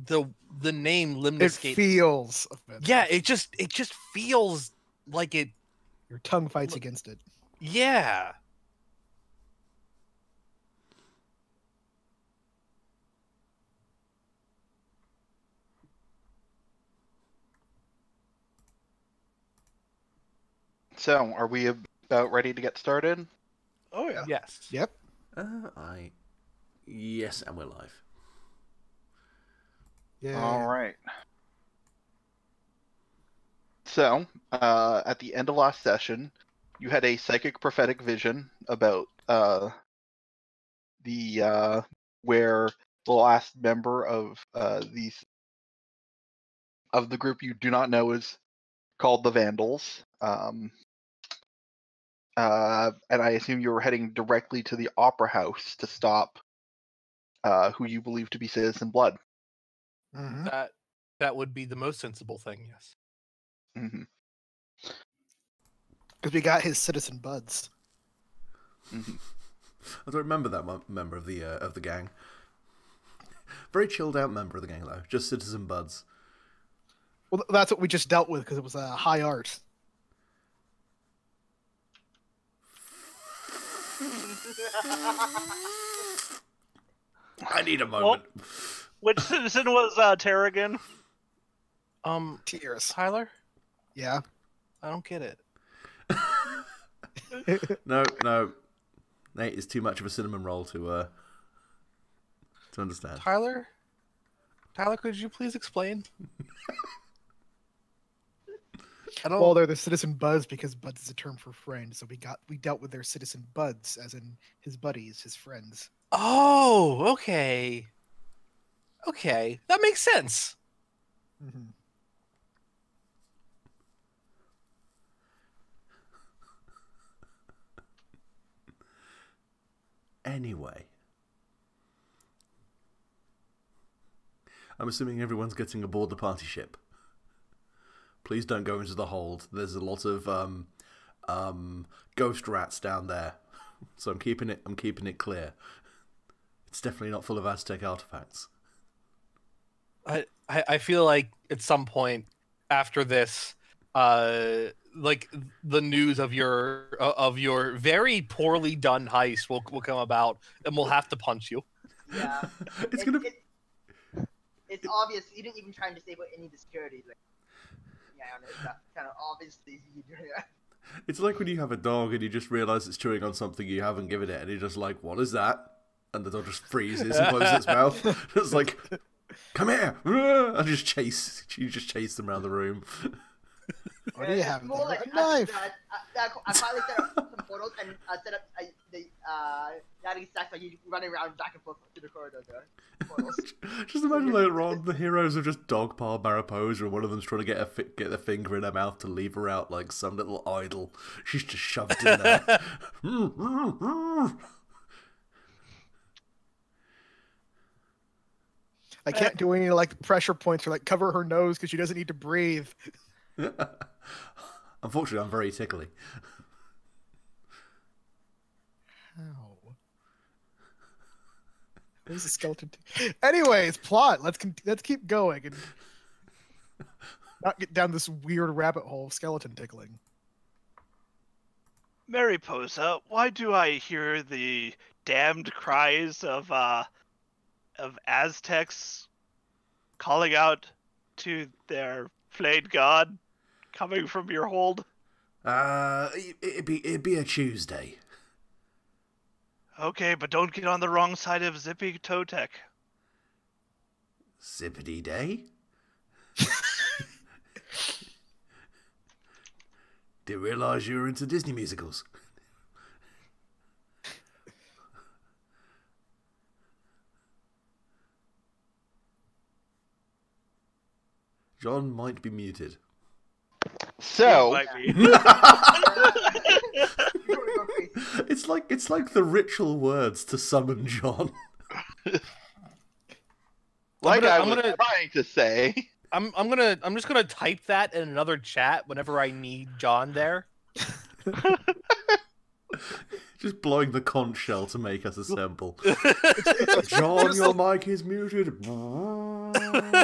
the name It Limniscate. feels offensive. Yeah, it just feels like it. Your tongue fights against it. Yeah. So, are we about ready to get started? Oh yeah. Yes. Yep. Yes, and we're live. Yeah. All right. So, at the end of last session, you had a psychic prophetic vision about the where the last member of the group you do not know is called the Vandals. And I assume you were heading directly to the Opera House to stop who you believe to be Citizen Blood. Mm-hmm. That would be the most sensible thing. Yes. Mm-hmm. Because we got his citizen buds. Mm-hmm. I don't remember that member of the gang. Very chilled out member of the gang though, just citizen buds. Well, that's what we just dealt with because it was high art. I need a moment. Which citizen was Terrigan? Tears. Tyler, Yeah. I don't get it. No, Nate is too much of a cinnamon roll to understand. Tyler, could you please explain? I don't. Well, they're the citizen buds because buds is a term for friend. So we dealt with their citizen buds, as in his buddies, his friends. Oh, okay. Okay, that makes sense. Mm-hmm. Anyway, I'm assuming everyone's getting aboard the party ship. Please don't go into the hold. There's a lot of ghost rats down there, so I'm keeping it clear. It's definitely not full of Aztec artifacts. I feel like at some point after this, like the news of your very poorly done heist will come about, and we'll have to punch you. Yeah. It's It's obvious. He didn't even try and disable any of the security. Like, yeah, it's kind of obviously you doing that. It's like when you have a dog and you just realise it's chewing on something you haven't given it, and you're just like, "What is that?" And the dog just freezes and closes its mouth. It's like, "Come here!" And you just chase them around the room. What do you have? More like A knife. I finally set up some photos and set up the daddy stacks like you running around back and forth through the corridor there. Photos. Just imagine later on, the heroes are just dogpile Mariposa, and one of them's trying to get their finger in her mouth to leave her out like some little idol. She's just shoved in there. I can't do any like pressure points or like cover her nose because she doesn't need to breathe. Unfortunately, I'm very tickly. How? Where's the skeleton? Anyways, plot. Let's keep going and not get down this weird rabbit hole of skeleton tickling. Mariposa, why do I hear the damned cries of Aztecs calling out to their flayed god coming from your hold? It'd be a Tuesday. Okay, but don't get on the wrong side of Zippy Toe Tech. Zippity day? Didn't realise you were into Disney musicals. John might be muted. So, Might be. It's like the ritual words to summon John. like I'm I gonna- was trying to say, I'm just gonna type that in another chat whenever I need John there. Just blowing the conch shell to make us assemble. John, your mic is muted.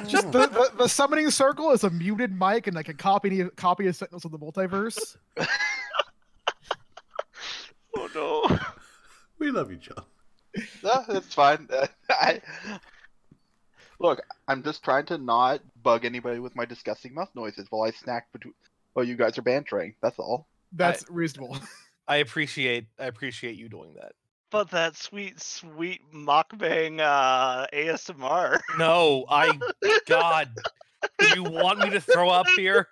Just the summoning circle is a muted mic and like a copy of Sentinels of the Multiverse. Oh no. We love you, John. No, it's fine. Look, I'm just trying to not bug anybody with my disgusting mouth noises while I snack while you guys are bantering. That's all. That's reasonable. I appreciate you doing that. But that sweet mukbang ASMR. No, God, do you want me to throw up here?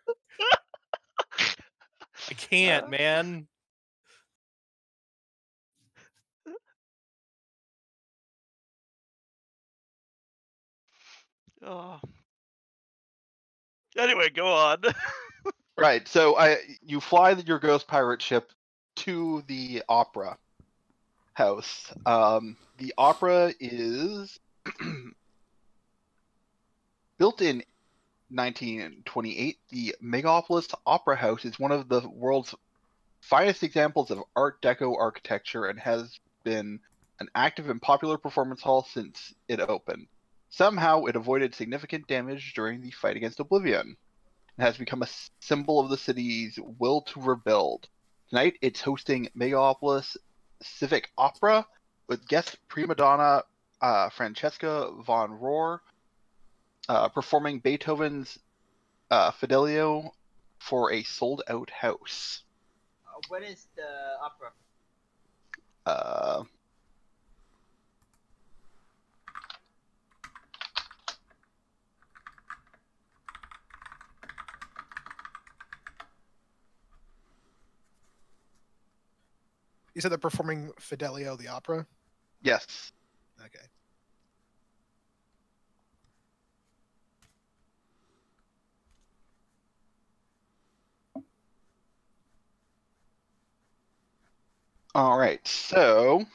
I can't, man. Oh. Anyway, go on. Right. So you fly your ghost pirate ship to the opera house. The opera is built in 1928. The Megapolis Opera House is one of the world's finest examples of Art Deco architecture and has been an active and popular performance hall since it opened. Somehow, it avoided significant damage during the fight against Oblivion and has become a symbol of the city's will to rebuild. Tonight, it's hosting Megapolis Civic Opera with guest prima donna Francesca von Rohr performing Beethoven's Fidelio for a sold-out house. When is the opera? You said they're performing Fidelio the opera? Yes. Okay. All right, so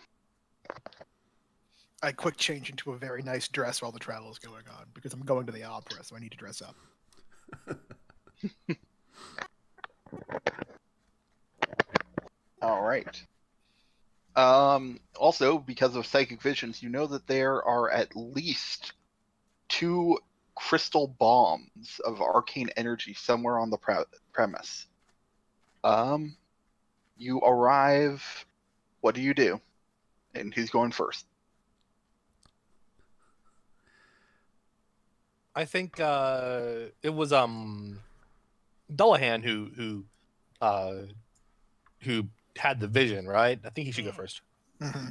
I quick change into a very nice dress while the travel is going on because I'm going to the opera, so I need to dress up. all right. Also, because of psychic visions, you know that there are at least 2 crystal bombs of arcane energy somewhere on the premise. You arrive. What do you do? And who's going first? I think it was Dullahan who had the vision, right? I think he should go first. Mm-hmm.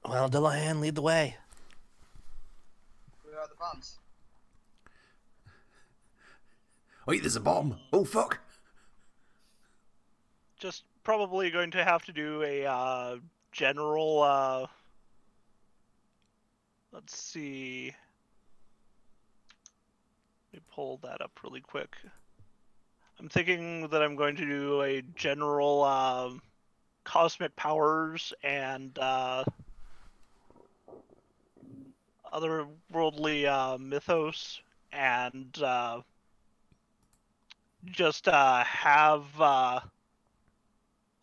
Well, Dullahan, lead the way. Where are the bombs? Wait, there's a bomb. Oh, fuck. Just probably going to have to do a general. Let's see. Let me pull that up really quick. I'm thinking that I'm going to do a general cosmic powers and otherworldly mythos, and just have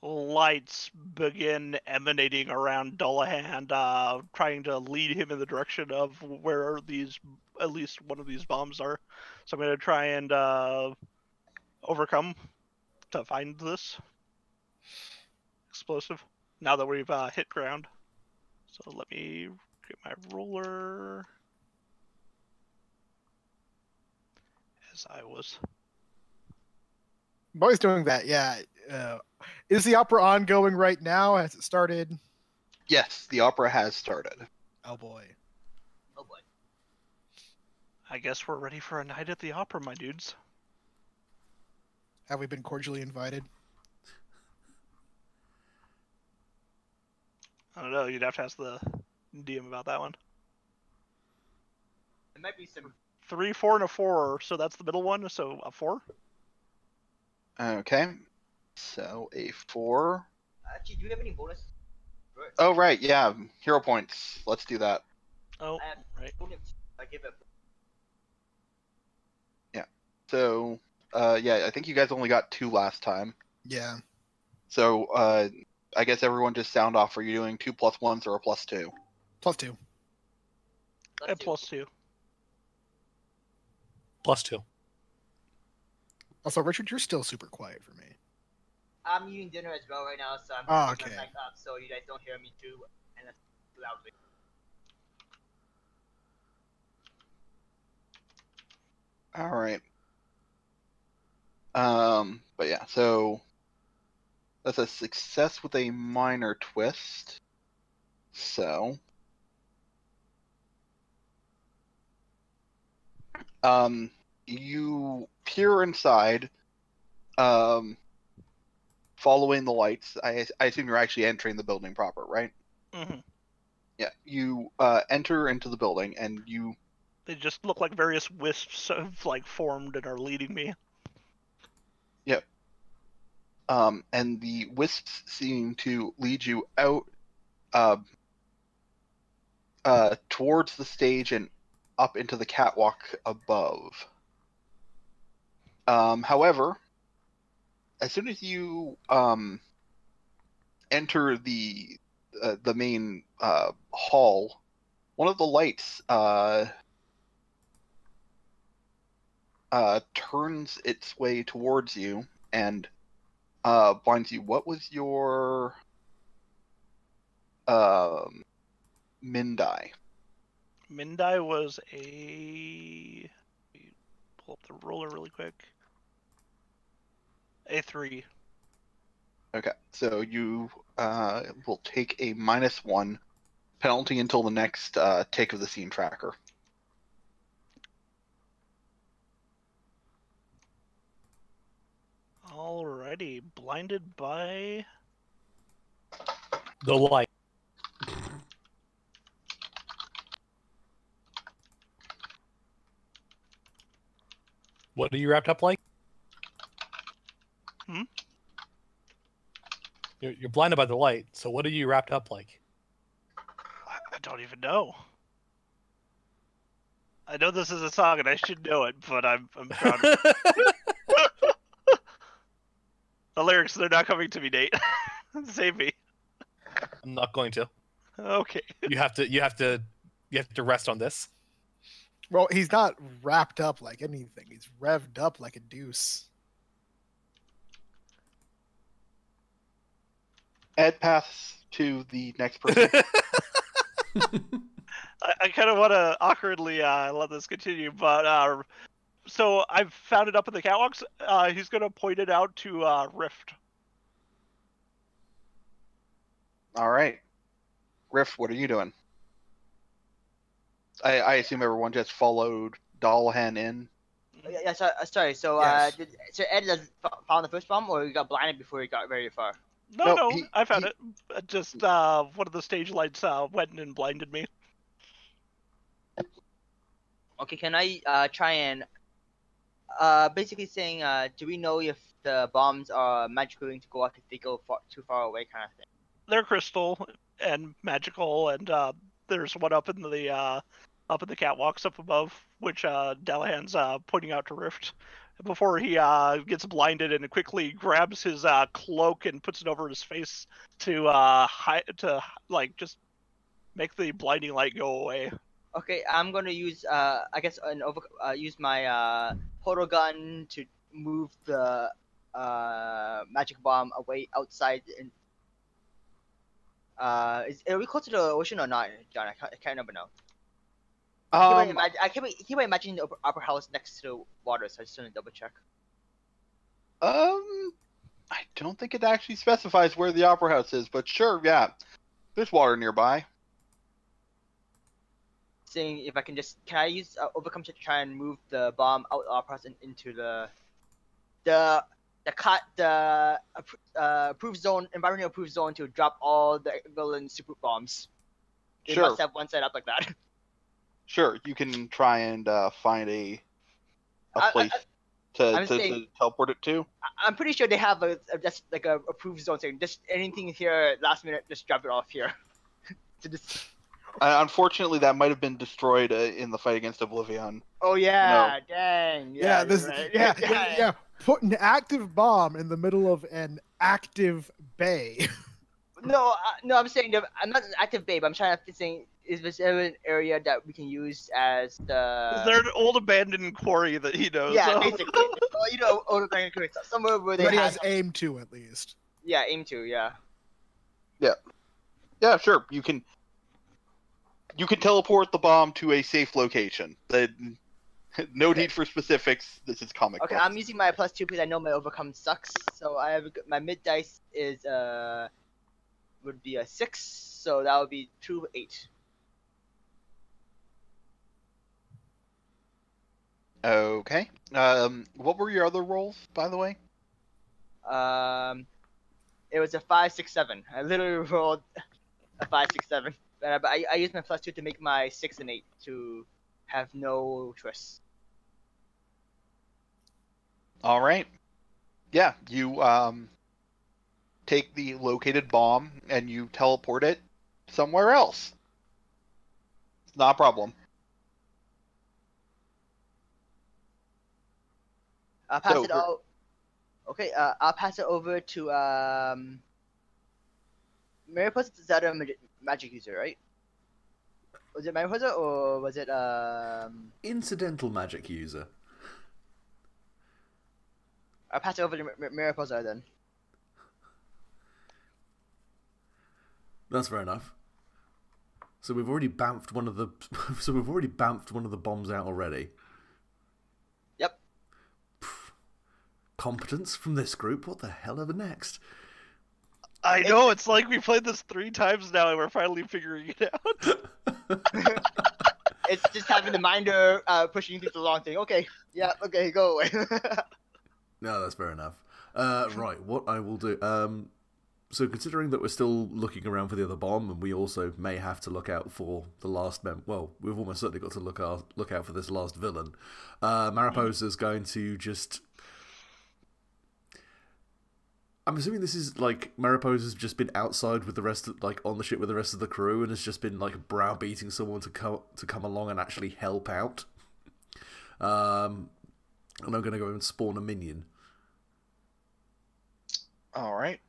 lights begin emanating around Dullahan, trying to lead him in the direction of where at least one of these bombs are. So I'm going to try and overcome to find this explosive now that we've hit ground. So let me get my ruler as I was. I'm always doing that, yeah. Is the opera ongoing right now? Has it started? Yes, the opera has started. Oh boy. Oh boy. I guess we're ready for a night at the opera, my dudes. Have we been cordially invited? I don't know. You'd have to ask the DM about that one. It might be some. 3, 4, and a 4. So that's the middle one. So a 4. Okay. So a 4. Actually, do you have any bonus? Oh, right. Yeah. Hero points. Let's do that. Oh, I have right. I give it. So, yeah, I think you guys only got 2 last time. Yeah. So, I guess everyone just sound off. Are you doing 2 + 1s or a +2? +2. At +2. +2. Also, Richard, you're still super quiet for me. I'm eating dinner as well right now, so I'm Oh, putting okay. my mic up so you guys don't hear me too and that's too loudly. All right. But yeah, so that's a success with a minor twist. So, you peer inside, following the lights. I assume you're actually entering the building proper, right? Hmm. Yeah. You enter into the building, and you They just look like various wisps have like formed and are leading me. and the wisps seem to lead you out uh, towards the stage and up into the catwalk above. However, as soon as you enter the main hall, one of the lights turns its way towards you and blinds you. What was your Mindai? Mindai was a... Pull up the roller really quick. A 3. Okay, so you will take a -1 penalty until the next take of the scene tracker. Alrighty, blinded by... The light. What are you wrapped up like? Hmm? You're blinded by the light, so what are you wrapped up like? I don't even know. I know this is a song and I should know it, but I'm trying to... The lyrics, they're not coming to me, Nate. Save me. I'm not going to. Okay. You have to rest on this. Well, he's not wrapped up like anything. He's revved up like a deuce. Ed, pass to the next person. I kind of want to awkwardly let this continue, but so I've found it up in the catwalks. He's gonna point it out to Rift. All right, Riff, what are you doing? I assume everyone just followed Dallahan in. Yeah, sorry. So, Yes. so Ed just found the first bomb, or he got blinded before he got very far? No, No, I found he- it. Just one of the stage lights went and blinded me. Okay, can I try and basically saying do we know if the bombs are magical going to go off if they go too far away, kind of thing? They're crystal and magical, and there's one up in the catwalks up above, which Dallahan's pointing out to Rift before he gets blinded and quickly grabs his cloak and puts it over his face to like just make the blinding light go away. Okay, I'm gonna use I guess use my portal gun to move the magic bomb away outside. And are we close to the ocean or not, John? I can't remember now. I keep imagining the upper house next to the water, so I just want to double check. I don't think it actually specifies where the opera house is, but sure, yeah, there's water nearby. Seeing if I can can I use overcome to try and move the bomb out of our house and into the approved zone, environmental approved zone to drop all the villain super bombs. They Sure. must have one set up like that. Sure, you can try and find a I- place I'm to saying- teleport it to. I'm pretty sure they have just like a approved zone saying just anything here last minute, just drop it off here. to just... Unfortunately, that might have been destroyed in the fight against Oblivion. Oh yeah, dang. Yeah, you're this. right. Yeah. Put an active bomb in the middle of an active bay. No, I'm saying I'm not an active babe. I'm trying to saying is there an area that we can use as the? Is there an old abandoned quarry that he knows? Yeah, of? basically. Well, you know, old abandoned quarry, somewhere where they But he have. has aim to at least. Yeah, aim to. Yeah. Yeah, sure. You can teleport the bomb to a safe location. No need for specifics. This is comic Okay, book. I'm using my +2 because I know my overcome sucks. So I have my mid dice is would be a 6, so that would be 2 8. Okay. What were your other rolls, by the way? It was a 5 6 7. I literally rolled a 5 6 7. But I used my +2 to make my 6 and 8 to have no twists. All right. Yeah, you take the located bomb and you teleport it somewhere else. It's not a problem. I'll pass So it for- out. Okay, I'll pass it over to Mariposa is that a magic user, right? Was it Mariposa or was it Incidental magic user. I'll pass it over to Mariposa then. That's fair enough. So we've already bamfed one of the. So we've already bamfed one of the bombs out already. Yep. Competence from this group. What the hell are the next? I know, it's like we played this 3 times now and we're finally figuring it out. It's just having the minder pushing things along, saying, "Okay, yeah, okay, go away." No, that's fair enough. Right, what I will do. So considering that we're still looking around for the other bomb, and we also may have to look out for the last well, we've almost certainly got to look out for this last villain. Mariposa's going to just. I'm assuming this is like Mariposa's just been outside with the rest of, like, on the ship with the rest of the crew, and has just been like browbeating someone to come along and actually help out. And I'm going to go and spawn a minion. All right.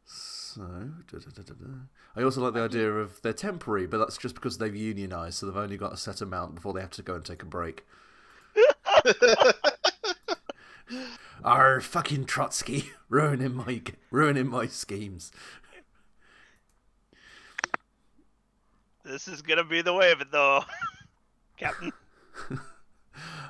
So, I also like the idea of they're temporary, but that's just because they've unionised, so they've only got a set amount before they have to go and take a break. Arr, fucking Trotsky, ruining my schemes. This is gonna be the way of it, though, Captain.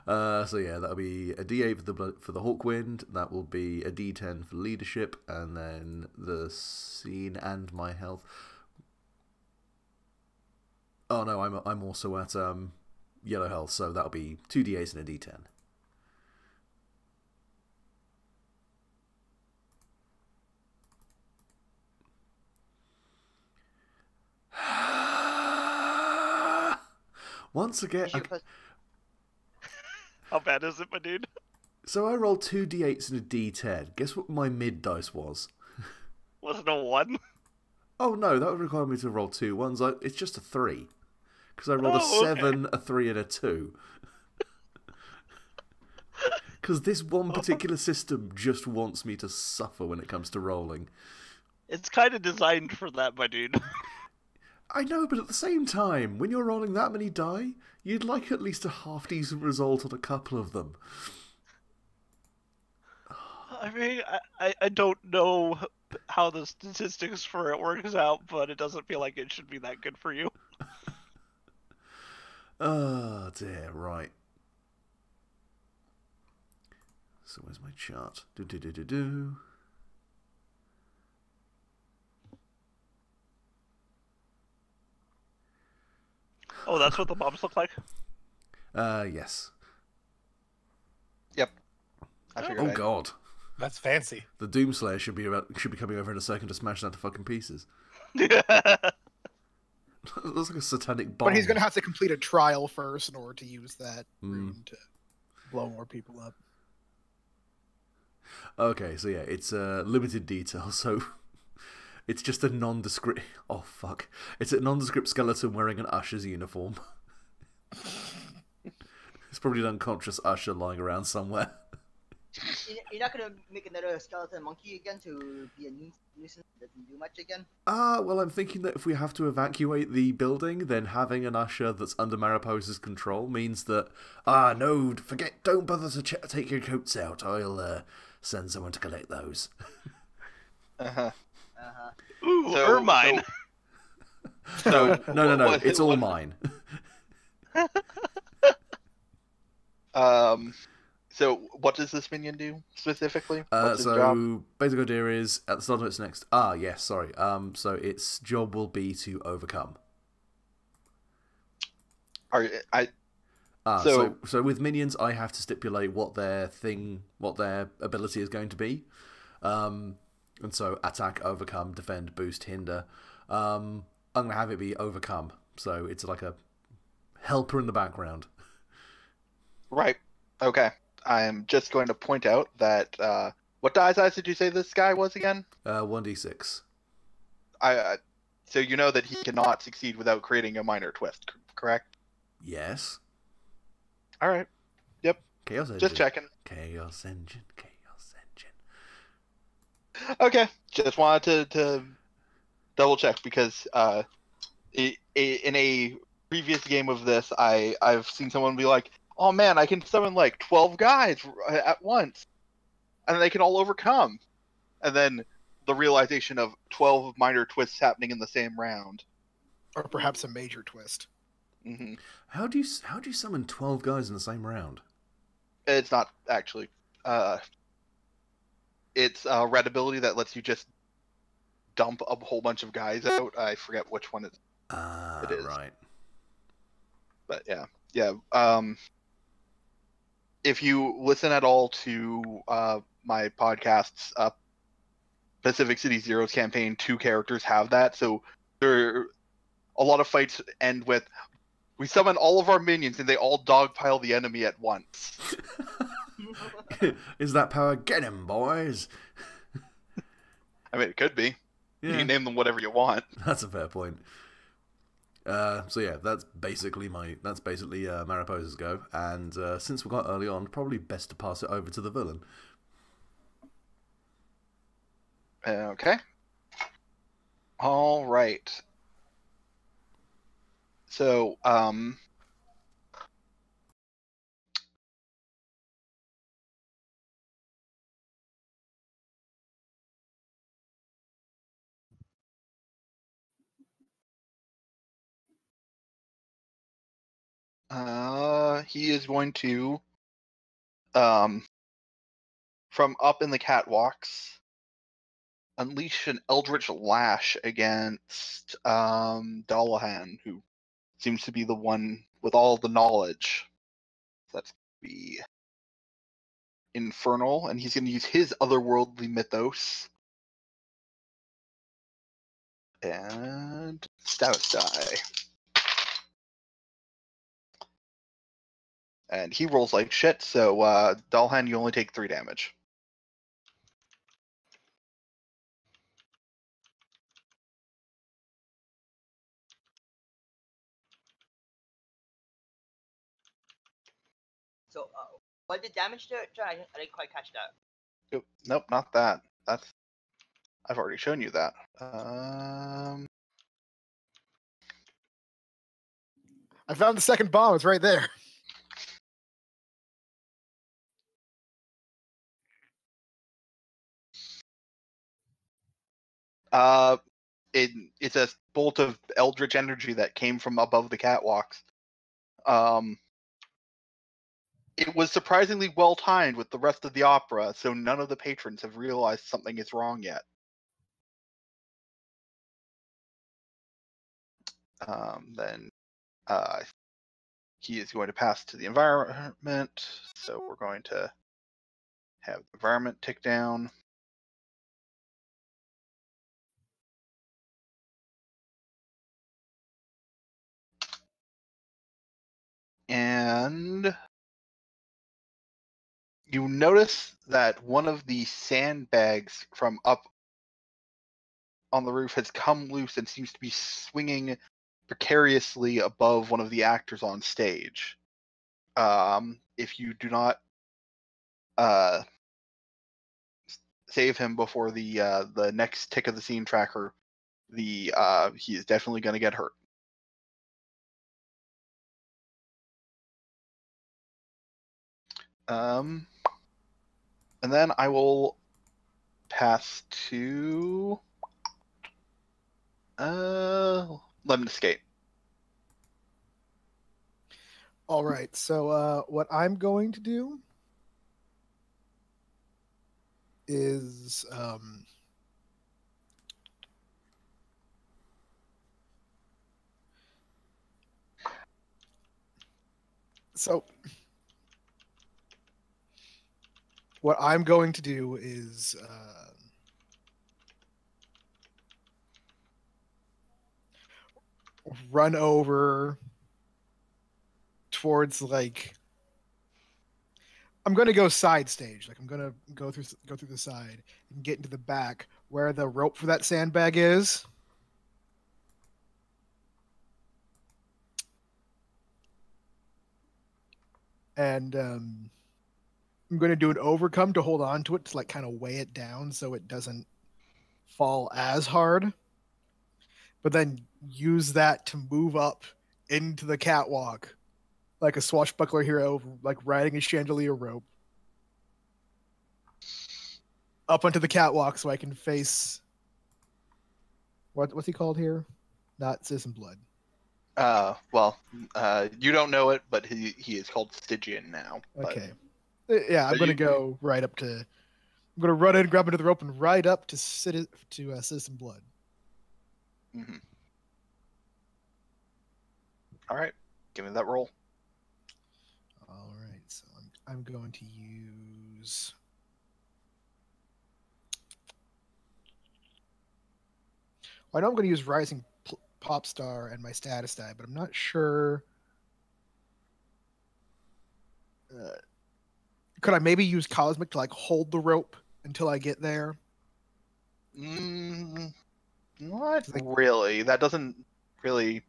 So yeah, that'll be a D8 for the Hawkwind. That will be a D10 for leadership, and then the scene and my health. Oh no, I'm also at yellow health, so that'll be 2 D8s and a D10. Once again. How bad is it, my dude? So I rolled 2 D8s and a D10. Guess what my mid dice was? Was it a 1? Oh no, that would require me to roll 2 ones. It's just a 3. Because I rolled a 7, a 3, and a 2. Because this one particular system just wants me to suffer when it comes to rolling. It's kind of designed for that, my dude. I know, but at the same time, when you're rolling that many die, you'd like at least a half-decent result on a couple of them. I mean, I don't know how the statistics for it works out, but it doesn't feel like it should be that good for you. Oh dear, right. So where's my chart? Do. Oh, that's what the bombs look like? Yes. Yep. I figured. Oh god. That's fancy. The Doomslayer should be coming over in a second to smash that to fucking pieces. It looks like a satanic bomb. But he's going to have to complete a trial first in order to use that rune to blow more people up. Okay, so yeah, it's limited detail, so it's just a nondescript... Oh, fuck. It's a nondescript skeleton wearing an usher's uniform. It's probably an unconscious usher lying around somewhere. You're not gonna make another skeleton monkey again to be a nuisance that doesn't do much again? Well, I'm thinking that if we have to evacuate the building, then having an usher that's under Mariposa's control means that, no, don't bother to take your coats out. I'll send someone to collect those. Uh-huh. Ooh, So- Ermine. So No, it's all mine. So what does this minion do specifically? What's his job? So basic idea is at the start of its next. Yes, sorry. So its job will be to overcome. So- So with minions, I have to stipulate what their ability is going to be. And so attack, overcome, defend, boost, hinder. I'm gonna have it be overcome. So it's like a helper in the background. Right. Okay. I'm just going to point out that what die size did you say this guy was again? 1d6. So you know that he cannot succeed without creating a minor twist, correct? Yes. All right. Chaos engine. Just checking. Chaos engine. Okay. Just wanted to double check because in a previous game of this, I've seen someone be like, "Oh man, I can summon like 12 guys at once, and they can all overcome," and then the realization of 12 minor twists happening in the same round. Or perhaps a major twist. Hmm How do you summon 12 guys in the same round? It's not actually. It's a red ability that lets you just dump a whole bunch of guys out. I forget which one it is. Right. But yeah. If you listen at all to my podcasts, Pacific City Zero's campaign, 2 characters have that. So there, a lot of fights end with we summon all of our minions and they all dogpile the enemy at once. Is that power? Get him, boys. I mean, it could be. You Yeah, can name them whatever you want. that's a fair point. So yeah, that's basically Mariposa's go. And since we got early on, probably best to pass it over to the villain. Okay. All right. So, he is going to, from up in the catwalks, unleash an eldritch lash against Dullahan, who seems to be the one with all the knowledge. That's be infernal, and he's going to use his otherworldly mythos and status die. And he rolls like shit, so Dullahan, you only take 3 damage. So, what did damage do? I didn't quite catch that. Nope, not that. I've already shown you that. I found the second bomb. It's right there. It's a bolt of eldritch energy that came from above the catwalks. It was surprisingly well timed with the rest of the opera, so none of the patrons have realized something is wrong yet. Then he is going to pass to the environment, so we're going to have the environment tick down. And you notice that one of the sandbags from up on the roof has come loose and seems to be swinging precariously above one of the actors on stage. If you do not save him before the next tick of the scene tracker. He is definitely going to get hurt. And then I will pass to Lemon Escape. All right. So what I'm going to do is so what I'm going to do is run over towards like I'm going to go side stage. Like I'm going to go through the side and get into the back where the rope for that sandbag is. And I'm going to do an overcome to hold on to it to like kind of weigh it down so it doesn't fall as hard. But then use that to move up into the catwalk like a swashbuckler hero, like riding a chandelier rope up onto the catwalk so I can face what's he called here? Not Citizen Blood. You don't know it, but he is called Stygian now. Okay. Yeah, I'm but going to you- go right up to. I'm going to run in, grab into the rope, and ride up to Citizen Blood. Mhm. All right, give me that roll. All right, so I'm going to use. Well, I know I'm going to use Rising Pop Star and my status die, but I'm not sure. Could I maybe use Cosmic to like hold the rope until I get there? Not Like- really. That doesn't really.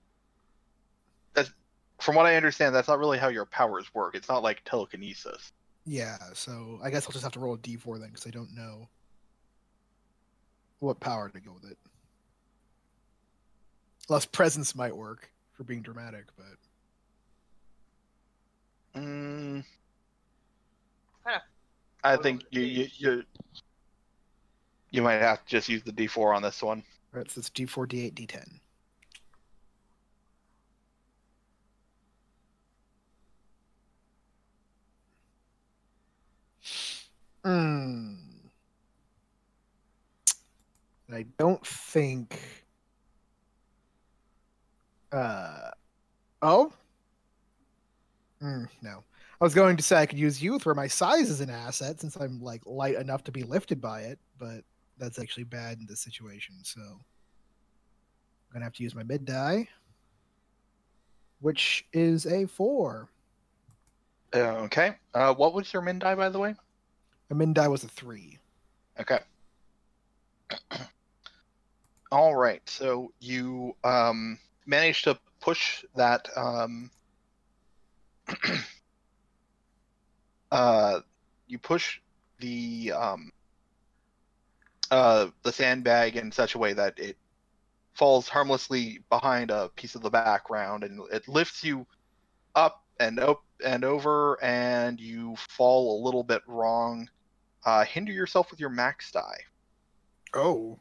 That's from what I understand. That's not really how your powers work. It's not like telekinesis. Yeah, so I guess I'll just have to roll a d4 then because I don't know what power to go with it. Less presence might work for being dramatic, but Mm, Kinda I follow think the page. you might have to just use the D4 on this one. right, so it's d4, d8, d10. Hmm. I don't think. Oh. No. I was going to say I could use youth where my size is an asset since I'm like light enough to be lifted by it, but that's actually bad in this situation. So I'm gonna have to use my mid die, which is a 4. Okay. What was your min die, by the way? My mid die was a 3. Okay. All right. So you managed to push that you push the sandbag in such a way that it falls harmlessly behind a piece of the background, and it lifts you up and over, and you fall a little bit wrong. Hinder yourself with your max die. Oh.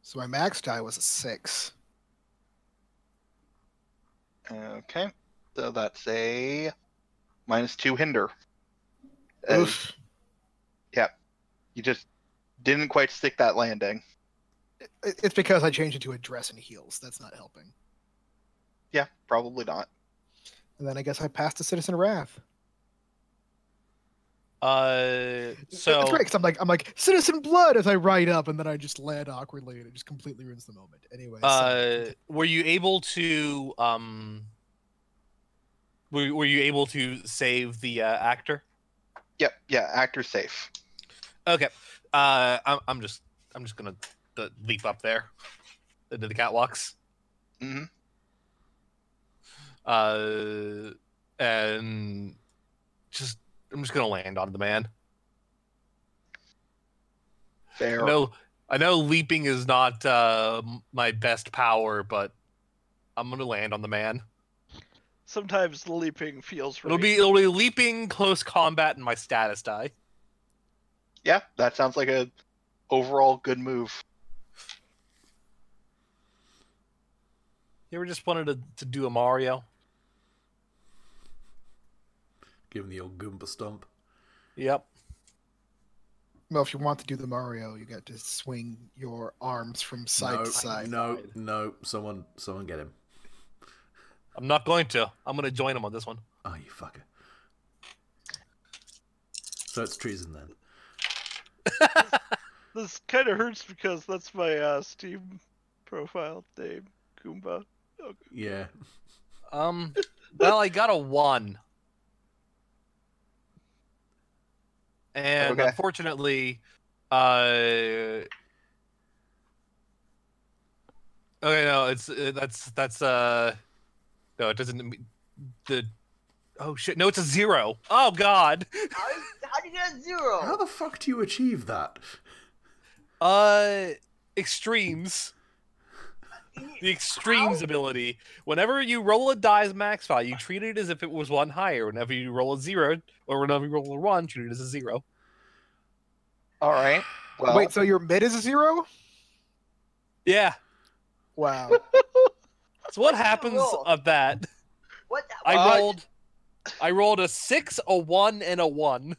So my max die was a 6. Okay, so that's a -2 hinder. As, Oof. yeah, you just didn't quite stick that landing. It's because I changed it to a dress and heels. That's not helping. Yeah, probably not. And then I guess I passed to Citizen Wrath. It's So great because I'm like Citizen Blood as I ride up, and then I just land awkwardly, and it just completely ruins the moment. Anyway, were you able to were you able to save the actor? Yep, yeah, actor safe. Okay. I'm just gonna leap up there into the catwalks. Hmm. And I'm just gonna land on the man. Fair. I know leaping is not my best power, but I'm gonna land on the man. Sometimes leaping feels right. It'll be leaping, close combat, and my status die. Yeah, that sounds like a overall good move. You ever just wanted to do a Mario? Give him the old Goomba stomp. Yep. Well, if you want to do the Mario, you got to swing your arms from side to side. No. Someone get him. I'm not going to. I'm going to join him on this one. Oh, you fucker. So it's treason then. This kind of hurts because that's my Steam profile name, Goomba. Oh, Yeah. Well, I got a 1. And Okay. unfortunately, okay, no, that's no, it doesn't. Oh shit, no, it's a 0. Oh god. How do you get a 0? How the fuck do you achieve that? Extremes. The extremes ability. Whenever you roll a die's max value, treat it as if it was 1 higher. Whenever you roll a 0, or whenever you roll a 1, treat it as a 0. All right. Well, Wait, so your mid is a 0? Yeah. Wow. So what What did you happens roll? of that? What? I rolled a 6, a 1, and a 1.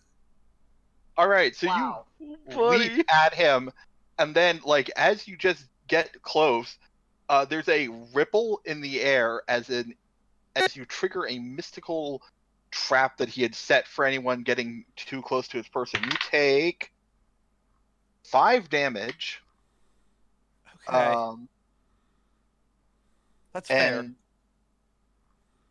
all right. So Wow. you Buddy. leap at him, and then, like, as you just get close, there's a ripple in the air as you trigger a mystical trap that he had set for anyone getting too close to his person. You take 5 damage. Okay. That's fair.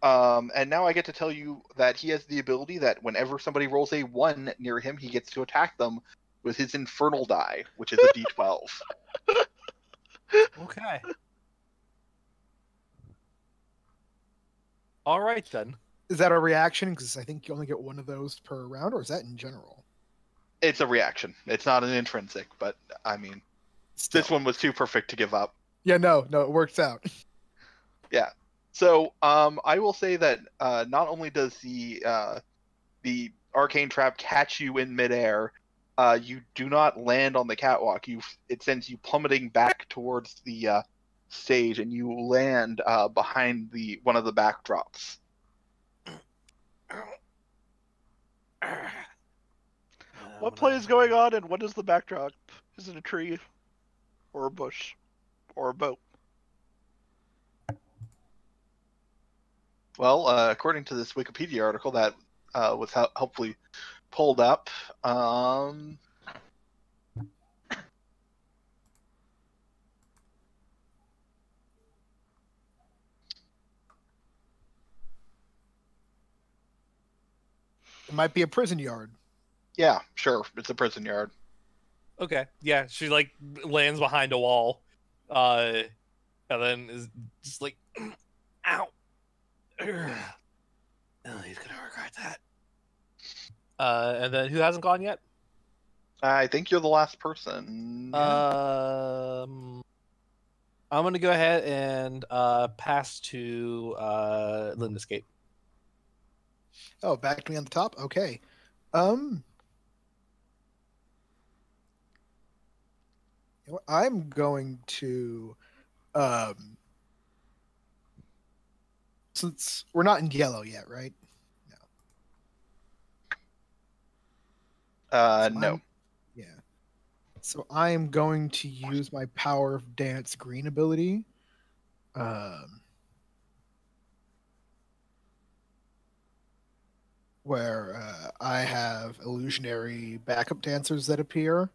And now I get to tell you that he has the ability that whenever somebody rolls a 1 near him, he gets to attack them with his infernal die, which is a d12. Okay. All right then. Is that a reaction? Because I think you only get one of those per round, or is that in general? It's a reaction. It's not an intrinsic, but I mean, Still. this one was too perfect to give up. Yeah, no, it works out. Yeah. So I will say that not only does the arcane trap catch you in midair, you do not land on the catwalk. It sends you plummeting back towards the stage, and you land behind one of the backdrops. What play is going on, and what is the backdrop? Is it a tree, or a bush, or a boat? Well, according to this Wikipedia article that was helpfully pulled up, It might be a prison yard. yeah, sure, it's a prison yard. Okay. Yeah, she like lands behind a wall, and then is just like, ow. Oh, he's gonna regret that. And then who hasn't gone yet? I think you're the last person. I'm gonna go ahead and pass to Lindescape. Oh, back to me on the top? Okay. You know what? I'm going to since we're not in yellow yet, right? So No. Yeah. So I'm going to use my Power of Dance green ability. Where I have illusionary backup dancers that appear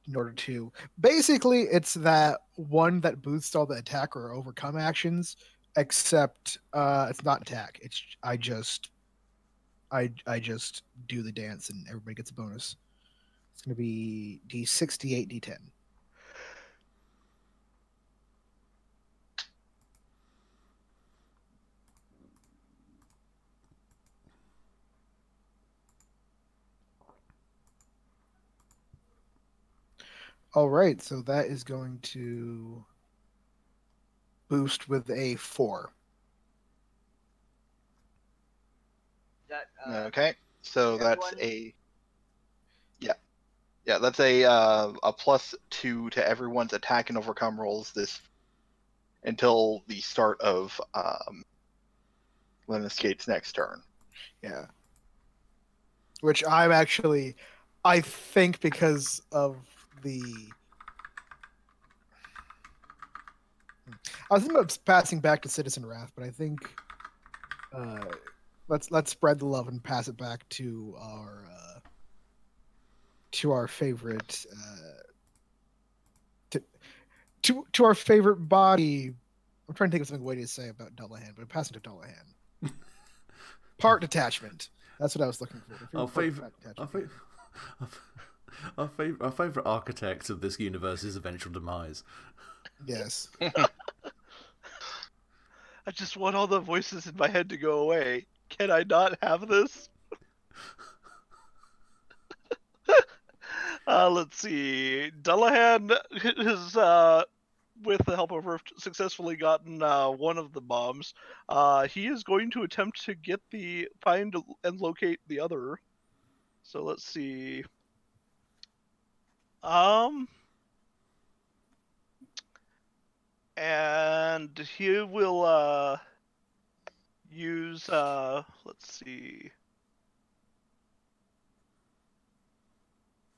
in order to basically it's that one that boosts all the attack or overcome actions, except it's not attack. It's I just do the dance and everybody gets a bonus. It's gonna be D68, D10. All right, so that is going to boost with a 4. That, Okay, so that's everyone- that's a +2 to everyone's attack and overcome rolls this until the start of Lemon Skate's next turn. Yeah. Which I'm actually, I think because of the. I was thinking about passing back to Citizen Wrath, but I think let's spread the love and pass it back to our favorite to our favorite body. I'm trying to think of something witty to say about Dullahan, but I'm passing to Dullahan. Part detachment. That's what I was looking for. Our favorite architect of this universe's eventual demise. Yes. I just want all the voices in my head to go away. Can I not have this? Let's see. Dullahan has, with the help of Rift, successfully gotten one of the bombs. He is going to attempt to find and locate the other. So let's see. And he will use let's see.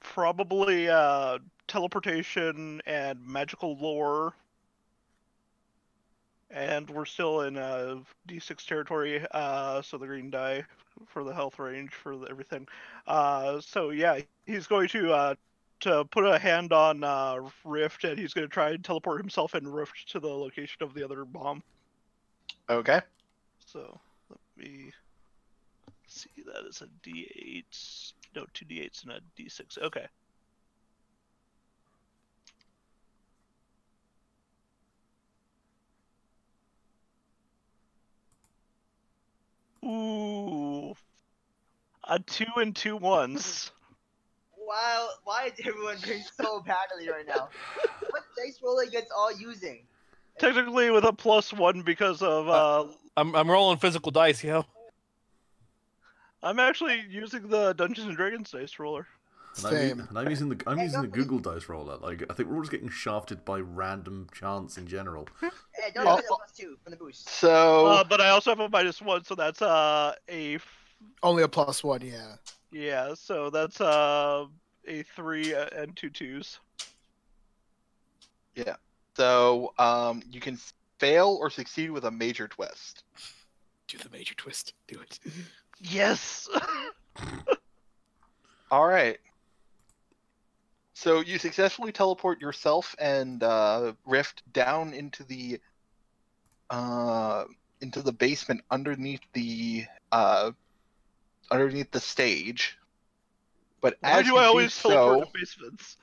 Probably teleportation and magical lore. And we're still in D6 territory, so the green die for the health range for everything. So yeah, he's going to put a hand on Rift, and he's going to try and teleport himself and Rift to the location of the other bomb. Okay. So let me see. That is a D8. No, 2 D8s and a D6. Okay. Ooh. A 2 and 2 1s. Wow, why is everyone doing so badly right now? What dice roll are you guys all using? Technically with a +1 because of I'm rolling physical dice, yo. I'm actually using the Dungeons and Dragons dice roller. Same. I'm using the Google dice roller. Like, I think we're all just getting shafted by random chance in general. Hey, don't use the +2 from the boost. So But I also have a -1, so that's Only a +1, yeah. yeah, so that's a 3 and 2 2s. yeah. So you can fail or succeed with a major twist. Do the major twist. Do it. Yes. All right. So you successfully teleport yourself and Rift down into the basement underneath the stage. But Why as do you I do always teleport so, to basements?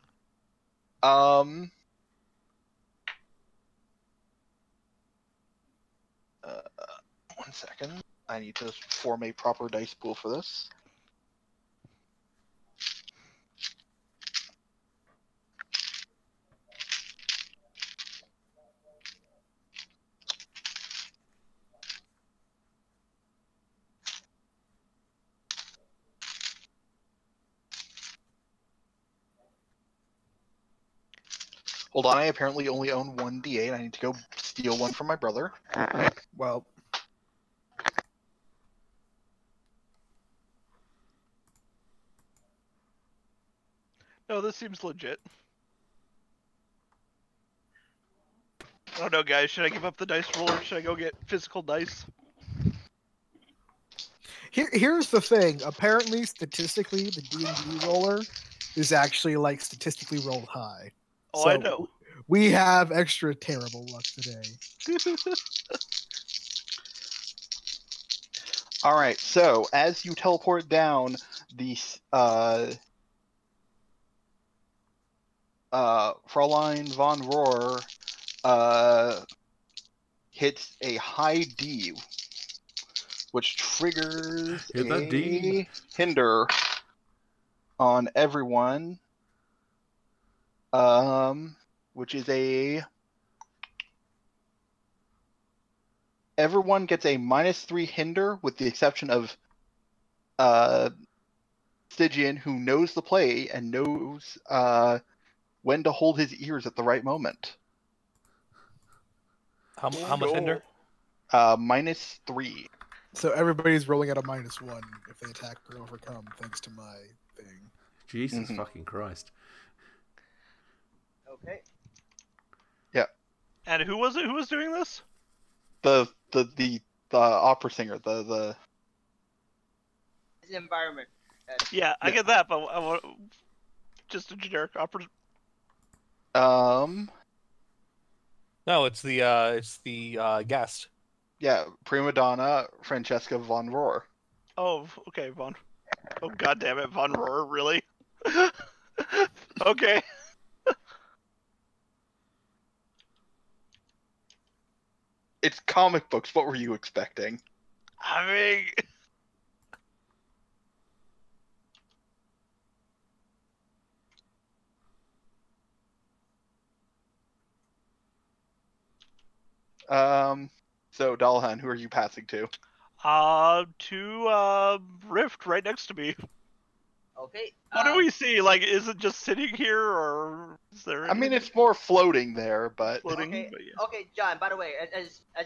one second. I need to form a proper dice pool for this. Hold on, I apparently only own one D8. I need to go steal one from my brother. Well, No, this seems legit. I don't know, guys. Should I give up the dice roller? Should I go get physical dice? here's the thing. Apparently, statistically, the D&D roller is actually like statistically rolled high. Oh, So I know. we have extra terrible luck today. All right. So as you teleport down, the Fraulein von Rohr hits a high D, which triggers Hit that D. a hinder on everyone. Which is a everyone gets a -3 hinder with the exception of Stygian, who knows the play and knows when to hold his ears at the right moment. How much hinder? -3. So everybody's rolling at a -1 if they attack or overcome, thanks to my thing. Jesus fucking Christ. Okay. And who was it? Who was doing this? The opera singer, the It's an environment. Yeah, I get that, but I want just a generic opera. um No, it's the guest. yeah, prima donna Francesca von Rohr. Oh, okay, Von. Oh, God damn it, Von Rohr, really? Okay. It's comic books. What were you expecting? I mean, So Dalhan, who are you passing to? to Rift right next to me. Okay. What do we see? Like, is it just sitting here, or is there? I mean, it's more floating there, but floating. Okay. But yeah. Okay, John. By the way, as a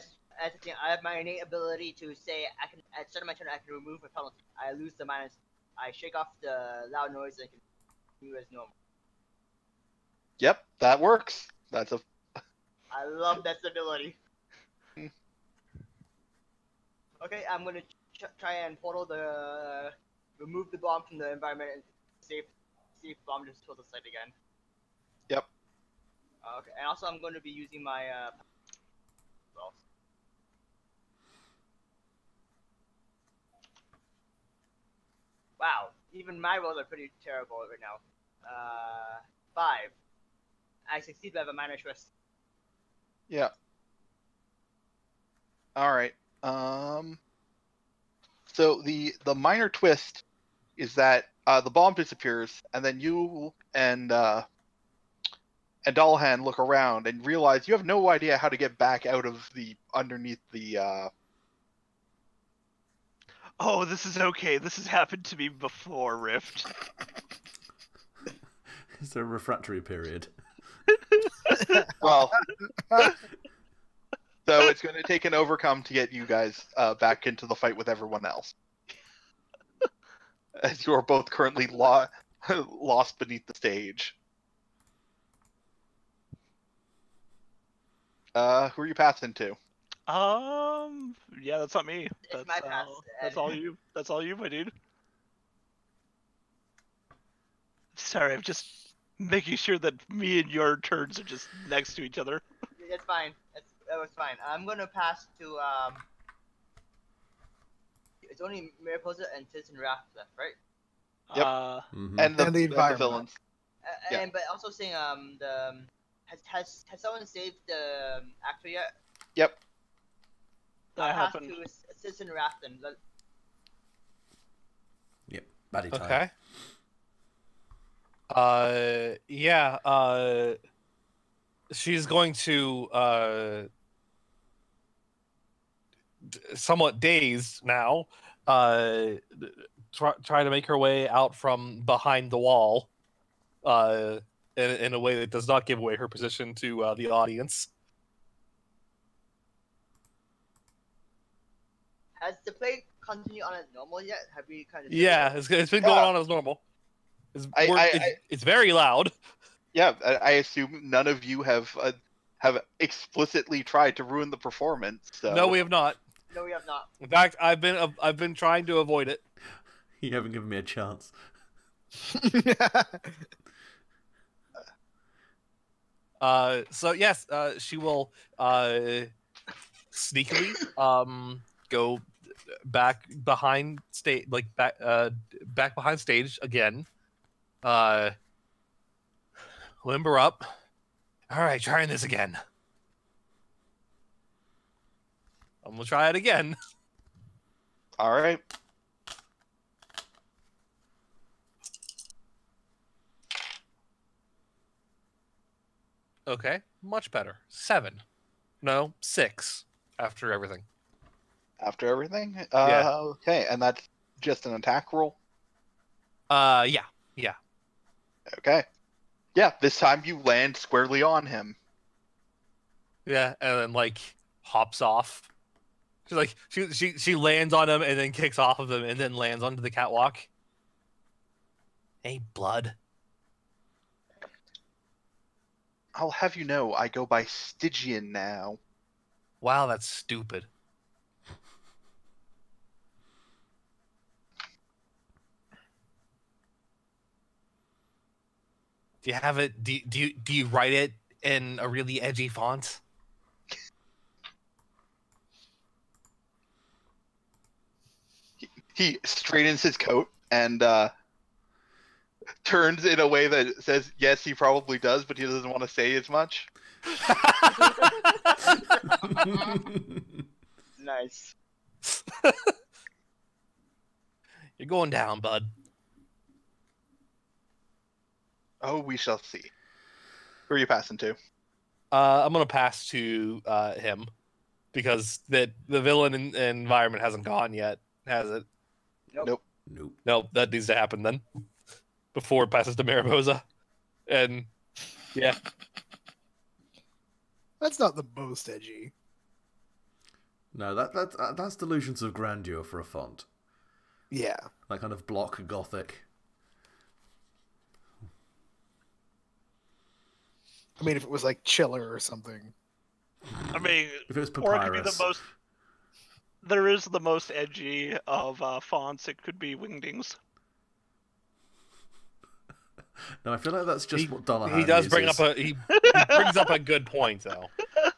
thing, I have my innate ability to say I can at the start of my turn I can remove a penalty. I lose the minus. I shake off the loud noise and can continue as normal. yep, that works. That's a I love that stability. Okay, I'm gonna try and portal remove the bomb from the environment and see if bomb just kills the site again. Yep. Okay, and also I'm going to be using my well. Wow, even my rolls are pretty terrible right now. 5. I succeed but I have a minor twist. yeah. All right. So the minor twist is that the bomb disappears, and then you and Dallahan look around and realize you have no idea how to get back out of the underneath the. Oh, this is okay. This has happened to me before, Rift. Is there a refractory period? Well, so it's going to take an overcome to get you guys back into the fight with everyone else, as you are both currently lost beneath the stage. Who are you passing to? Yeah, that's not me. It's my pass. That's all you. That's all you, my dude. Sorry, I'm just making sure that me and your turns are just next to each other. It's fine. That was fine. I'm gonna pass to It's only Mariposa and Citizen Raft left, right? Yep. Mhm. And the environment. villains. Yeah. And but also saying has someone saved the actor yet? Yep. That I'll pass happened. to Citizen Raft then. Yep. Baddie time. Okay. Yeah. She's going to somewhat dazed now. Try to make her way out from behind the wall. In a way that does not give away her position to the audience. Has the play continued on as normal yet? Have we kind of? Yeah, it's been going on as normal. It's very loud. Yeah, I assume none of you have explicitly tried to ruin the performance. So. No, we have not. No, we have not. In fact, I've been trying to avoid it. You haven't given me a chance. So yes, she will sneakily go back behind stage, back behind stage again. Limber up. All right, trying this again. I'm gonna try it again. All right. Okay, much better. 7. No, 6 after everything. After everything? Yeah. Okay, and that's just an attack roll? Yeah. Okay. Yeah, this time you land squarely on him. Yeah, and then like hops off. She's like she lands on him and then kicks off of him and then lands onto the catwalk. Hey, blood. I'll have you know, I go by Stygian now. Wow, that's stupid. Do you have it? Do you write it in a really edgy font? He straightens his coat and turns in a way that says, yes, he probably does, but he doesn't want to say as much. Nice. You're going down, bud. Oh, we shall see. Who are you passing to? I'm gonna pass to him because the villain environment hasn't gone yet, has it? Nope. Nope. No, that needs to happen then before it passes to Mariposa. And yeah, That's not the most edgy. No, that's delusions of grandeur for a font. Yeah. That kind of block gothic. I mean, if it was like Chiller or something. I mean, If it was or it could be Papyrus. the most. There is the most edgy of fonts. It could be Wingdings. No, I feel like that's just what Dullahan he does bring uses. up he brings up a good point though.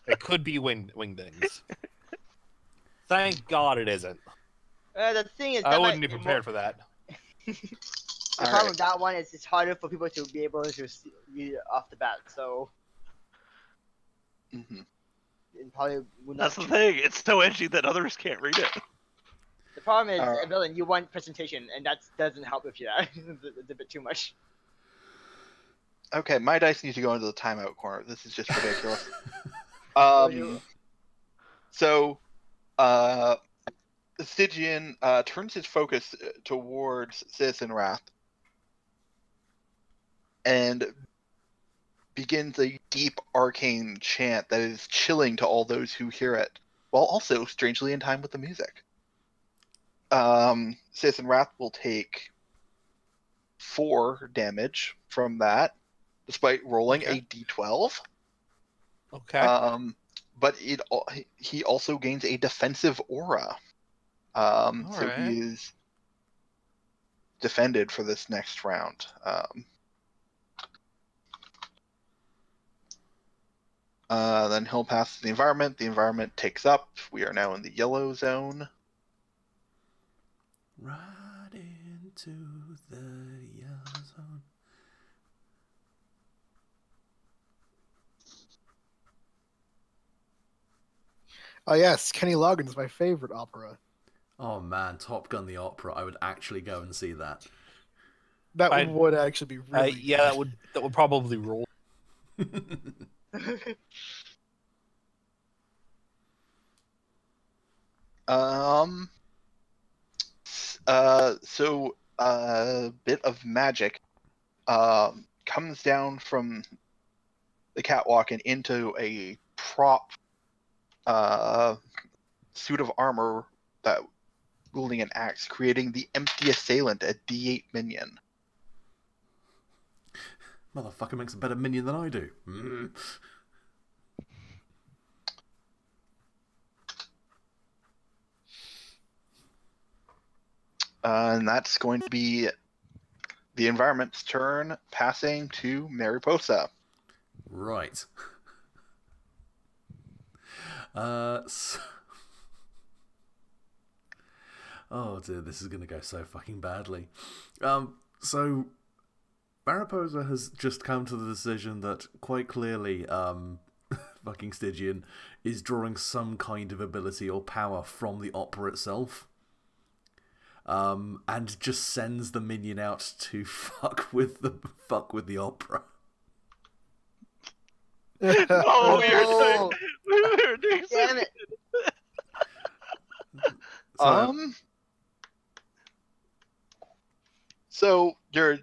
It could be wingdings. Thank God it isn't. The thing is, I that wouldn't be might- prepared for that. The All problem right. with that one is it's harder for people to be able to read it off the bat. So Mhm. it probably would not. That's the thing. It's so edgy that others can't read it. The problem is, Alright. villain, you want presentation, and that doesn't help if you that. It's a bit too much. Okay, my dice need to go into the timeout corner. This is just ridiculous. you- So, Stygian turns his focus towards Citizen Wrath and begins a deep arcane chant that is chilling to all those who hear it, while also strangely in time with the music. Citizen Wrath will take 4 damage from that, despite rolling Okay. a d12. Okay. But he also gains a defensive aura. So Alright. he is defended for this next round. Then he'll pass the environment. The environment takes up. We are now in the yellow zone. Right into the yellow zone. Oh yes, Kenny Loggins, my favorite opera. Oh man, Top Gun the Opera. I would actually go and see that. That I- would actually be really Yeah, good. that would probably roll. So a bit of magic comes down from the catwalk and into a prop suit of armor that wielding an axe, creating the Empty Assailant, a D8 minion. Motherfucker makes a better minion than I do. And that's going to be the environment's turn, passing to Mariposa. Right. Oh dear, this is gonna go so fucking badly. So Mariposa has just come to the decision that quite clearly, fucking Stygian is drawing some kind of ability or power from the opera itself. And just sends the minion out to fuck with the opera. Oh, we Oh, were doing so damn it! So, So you're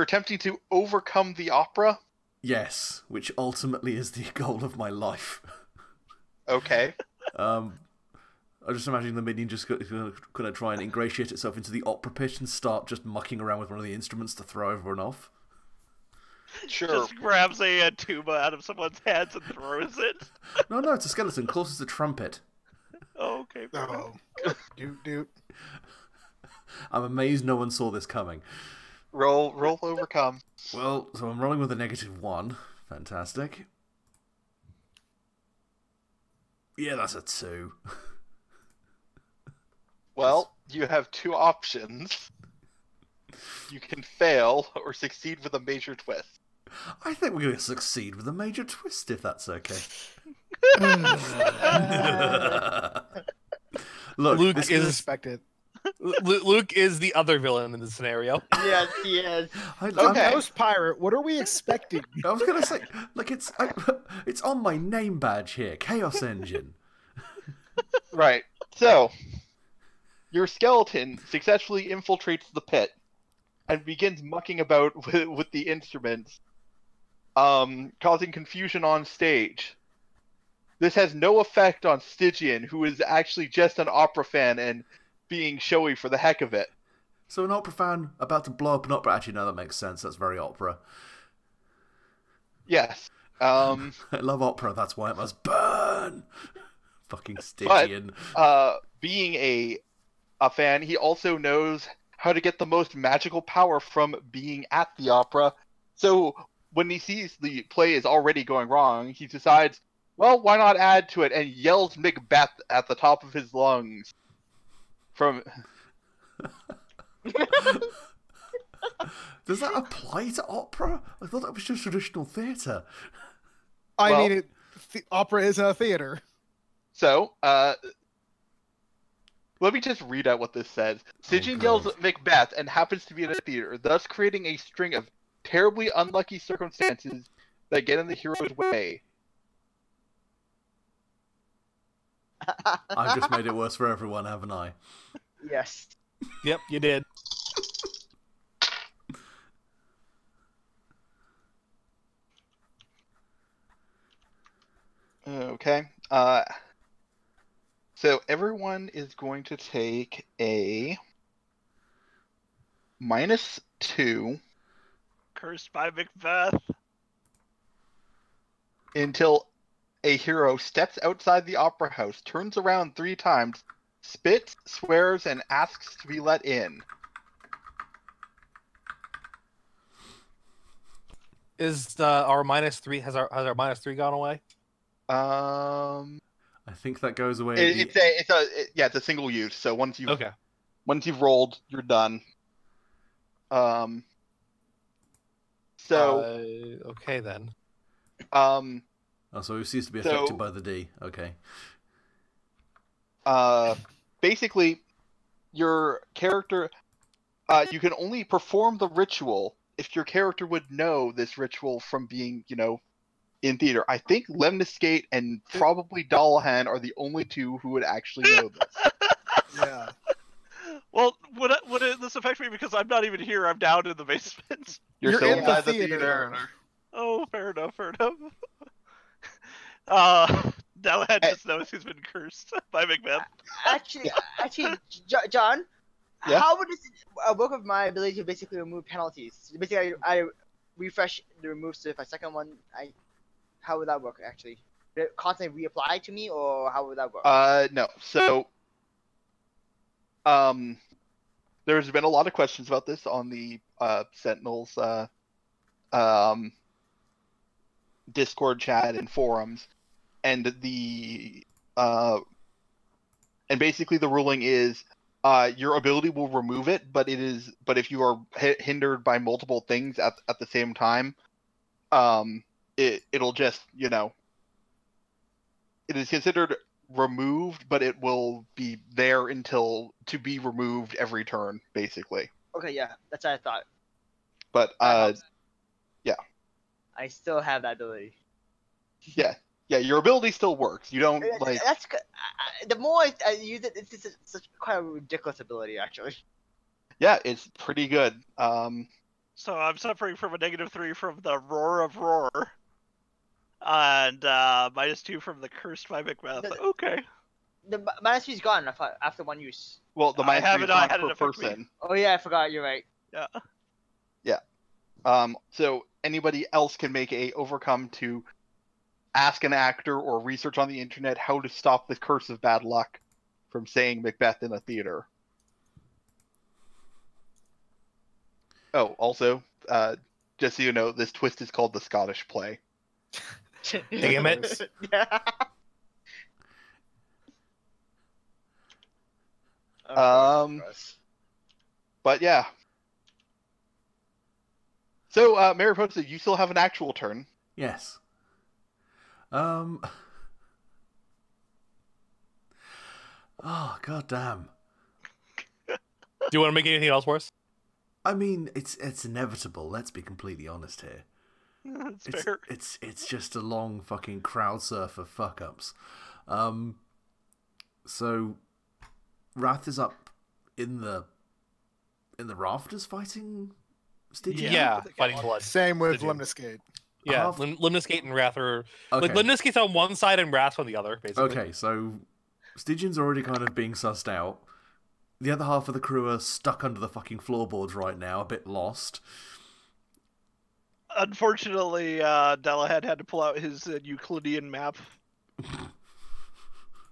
attempting to overcome the opera. yes, which ultimately is the goal of my life. Okay. I just imagine the minion just gonna try and ingratiate itself into the opera pit and start just mucking around with one of the instruments to throw everyone off. Sure. Just grabs a tuba out of someone's hands and throws it. No, it's a skeleton, close as a trumpet. Oh, okay. fair enough. Oh, doot. I'm amazed no one saw this coming. Roll overcome. Well, so I'm rolling with a -1. Fantastic. Yeah, that's a 2. Well, you have two options. You can fail or succeed with a major twist. I think we're going to succeed with a major twist, if that's okay. Look, Luke I can is respect it. Luke is the other villain in this scenario. Yes, he is. Okay. Ghost Pirate, what are we expecting? I was going to say, like, it's on my name badge here, Chaos Engine. Right. So, your skeleton successfully infiltrates the pit and begins mucking about with the instruments, causing confusion on stage. This has no effect on Stygian, who is actually just an opera fan and being showy for the heck of it. So an opera fan about to blow up an opera. Actually, no, that makes sense. That's very opera. Yes. I love opera. That's why it must burn. Fucking Stygian. Being a fan, he also knows how to get the most magical power from being at the opera. So when he sees the play is already going wrong, he decides, well, why not add to it, and yells Macbeth at the top of his lungs. From Does that apply to opera? I thought that was just traditional theatre. I Well- mean, opera is a theater. So, let me just read out what this says. Stygian God. yells Macbeth and happens to be in a theater, thus creating a string of terribly unlucky circumstances that get in the hero's way. I've just made it worse for everyone, haven't I? Yes. Yep, you did. Okay. So everyone is going to take a -2 Cursed by Macbeth. until a hero steps outside the opera house, turns around 3 times, spits, swears, and asks to be let in. Is our -3 has our -3 gone away? I think that goes away. It's a single use. So once you've rolled, you're done. Okay then. Oh, so it ceased to be affected by the D. Okay. Basically, your character, you can only perform the ritual if your character would know this ritual from being, in theater. I think Lemniscate and probably Dallahan are the only two who would actually know this. Yeah. Well, would this affect me because I'm not even here? I'm down in the basement. You're You're still in the inside the theater, theater. Oh, fair enough. Dallahan just knows he's been cursed by Macbeth. Actually, John, Yeah? how would this work with my ability to basically remove penalties? Basically, I refresh the remove, so if I second one, how would that work actually? Would it constantly reapply to me, or how would that work? No. So, there's been a lot of questions about this on the Sentinels Discord chat and forums, and basically the ruling is your ability will remove it, but if you are hindered by multiple things at the same time, it'll just it is considered removed, but it will be there until to be removed every turn, basically. Okay, yeah, that's what I thought. But That helps. yeah. I still have that ability. Yeah, your ability still works. You don't like. That's the more I use it, it's just such quite a ridiculous ability, actually. Yeah, it's pretty good. So I'm suffering from a -3 from the Roar of Roar, and -2 from the Cursed by Macbeth. Okay. The -3's gone after one use. Well, the I -3 haven't is not had it per affect me. person. Oh yeah, I forgot. You're right. Yeah. So anybody else can make a overcome to ask an actor or research on the internet how to stop the curse of bad luck from saying Macbeth in a theater. Oh, also, just so you know, this twist is called the Scottish play. Damn it. Yeah. But yeah. So, Mariposa, you still have an actual turn. Yes. Oh, goddamn. Do you want to make anything else worse? I mean, it's inevitable. Let's be completely honest here. That's It's fair. it's just a long fucking crowd surf of fuck ups. So Wrath is up in the rafters fighting Stygian? Yeah, fighting blood. Same with Did you? Lemniscate. Yeah, Half- Limniscate and Wrath are like Okay. Limniscate's on one side and Wrath on the other, basically. Okay, so Stygian's already kind of being sussed out. The other half of the crew are stuck under the fucking floorboards right now, a bit lost. Unfortunately, Delahan had to pull out his Euclidean map.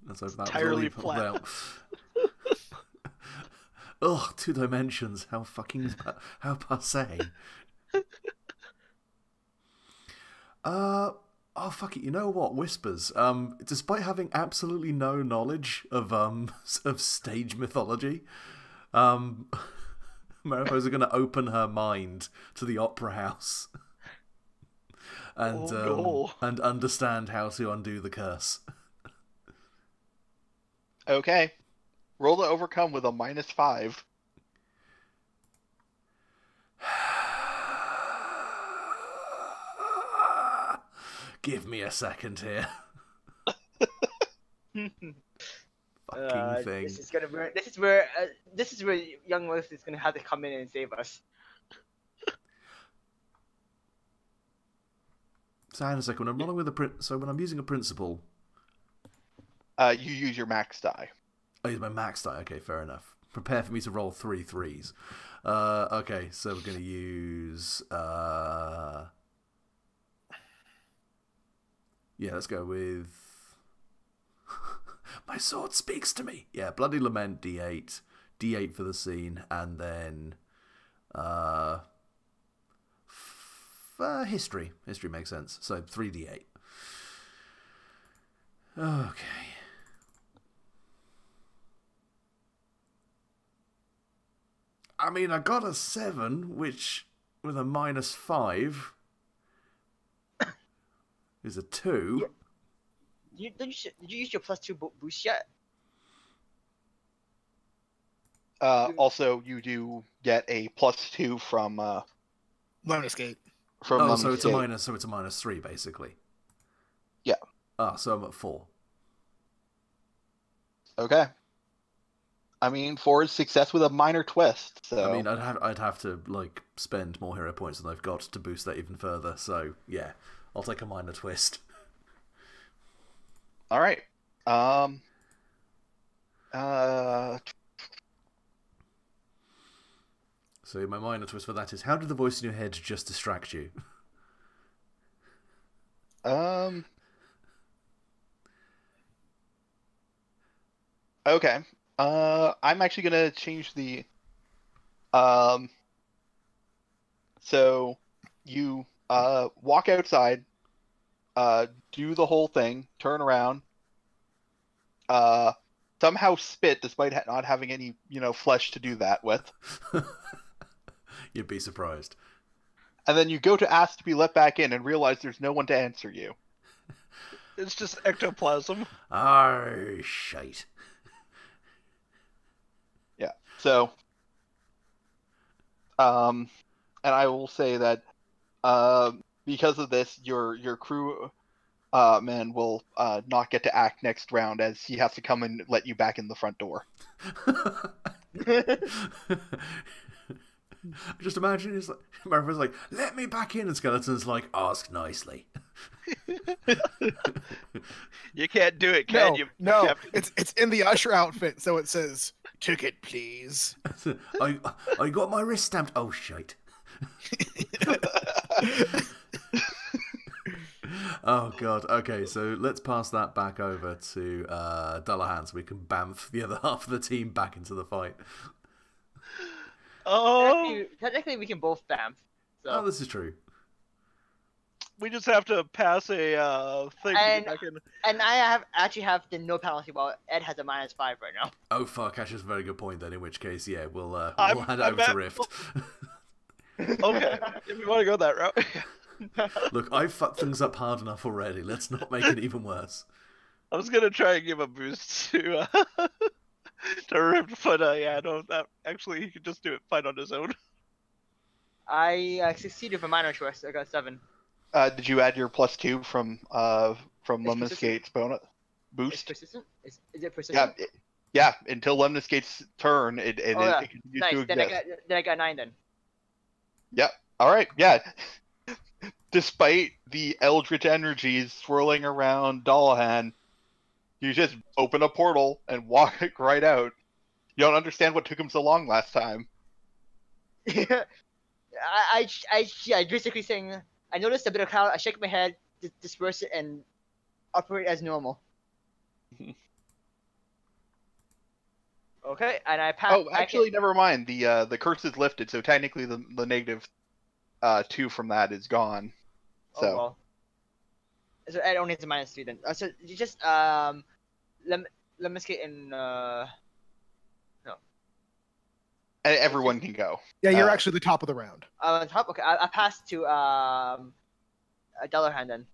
That's that entirely was all he pulled out. Ugh, 2 dimensions. How fucking how passé. Oh fuck it. You know what? Whispers. Despite having absolutely no knowledge of stage mythology, Mariposa are going to open her mind to the opera house and and understand how to undo the curse. Okay. Roll to overcome with a -5. Give me a second here. Fucking thing. This is where young Ruth is gonna have to come in and save us. So hang on a second. When I'm rolling with when I'm using a principle, You use your max die. I use my max die. Okay, fair enough. Prepare for me to roll 3 3s. Okay, so we're gonna use. Yeah, let's go with. My sword speaks to me. Yeah, Bloody Lament D8, D8 for the scene, and then history. History makes sense. So 3d8. Okay. I mean, I got a 7, which with a -5 is a 2. Did you use your +2 boost yet? Also, you do get a +2 from Lemniscate. Oh, so it's a Lemniscate. it's a -3 basically. Yeah. Ah, so I'm at 4. Okay. I mean, 4 is success with a minor twist. So I mean, I'd have to like spend more hero points than I've got to boost that even further. So yeah, I'll take a minor twist. all right. So my minor twist for that is: how did the voice in your head just distract you? Okay. I'm actually gonna change the. So you walk outside, do the whole thing, turn around, somehow spit despite not having any flesh to do that with, You'd be surprised. and then you go to ask to be let back in and realize there's no one to answer you. It's just ectoplasm. Oh shite. Yeah. So, and I will say that because of this, your crew man will not get to act next round as he has to come and let you back in the front door. Just imagine it's like Martha's like, "Let me back in," and Skeleton's like, "Ask nicely." You can't do it, can you? No, Captain? it's in the usher outfit, so it says "Ticket, please." I got my wrist stamped. Oh shit. Oh god. Okay, so let's pass that back over to Dullahan so we can bamf the other half of the team back into the fight. Oh, Technically, we can both bamf. So. Oh, this is true. we just have to pass a thing to get back in. And I actually have the no penalty while Ed has a -5 right now. Oh fuck, that's a very good point then, in which case, yeah, we'll hand it I'm over to at- Rift. Okay, if we want to go that route. Look, I've fucked things up hard enough already. Let's not make it even worse. I was gonna try and give a boost to to Rift, but yeah, no, that actually he could just do it fine on his own. I succeeded for minor choice. I got 7. Did you add your +2 from Lemnis persistent? Gate's bonus Is boost? persistent? Is it persistent? Yeah, until Lemnis Gate's turn, it yeah. continues Nice. to Then exist. I got 9 then. All right, yeah. Despite the eldritch energies swirling around Dullahan, you just open a portal and walk right out. You don't understand what took him so long last time. I basically saying I noticed a bit of cloud. I shake my head, disperse it, and operate as normal. Okay, and I pass. Oh, actually, never mind. The curse is lifted, so technically the -2 from that is gone. So Oh well. So Ed only has a -3 then. So you just Lemnis Gate and everyone can go. Yeah, you're actually the top of the round. on top. Okay, I passed to Dullahan then.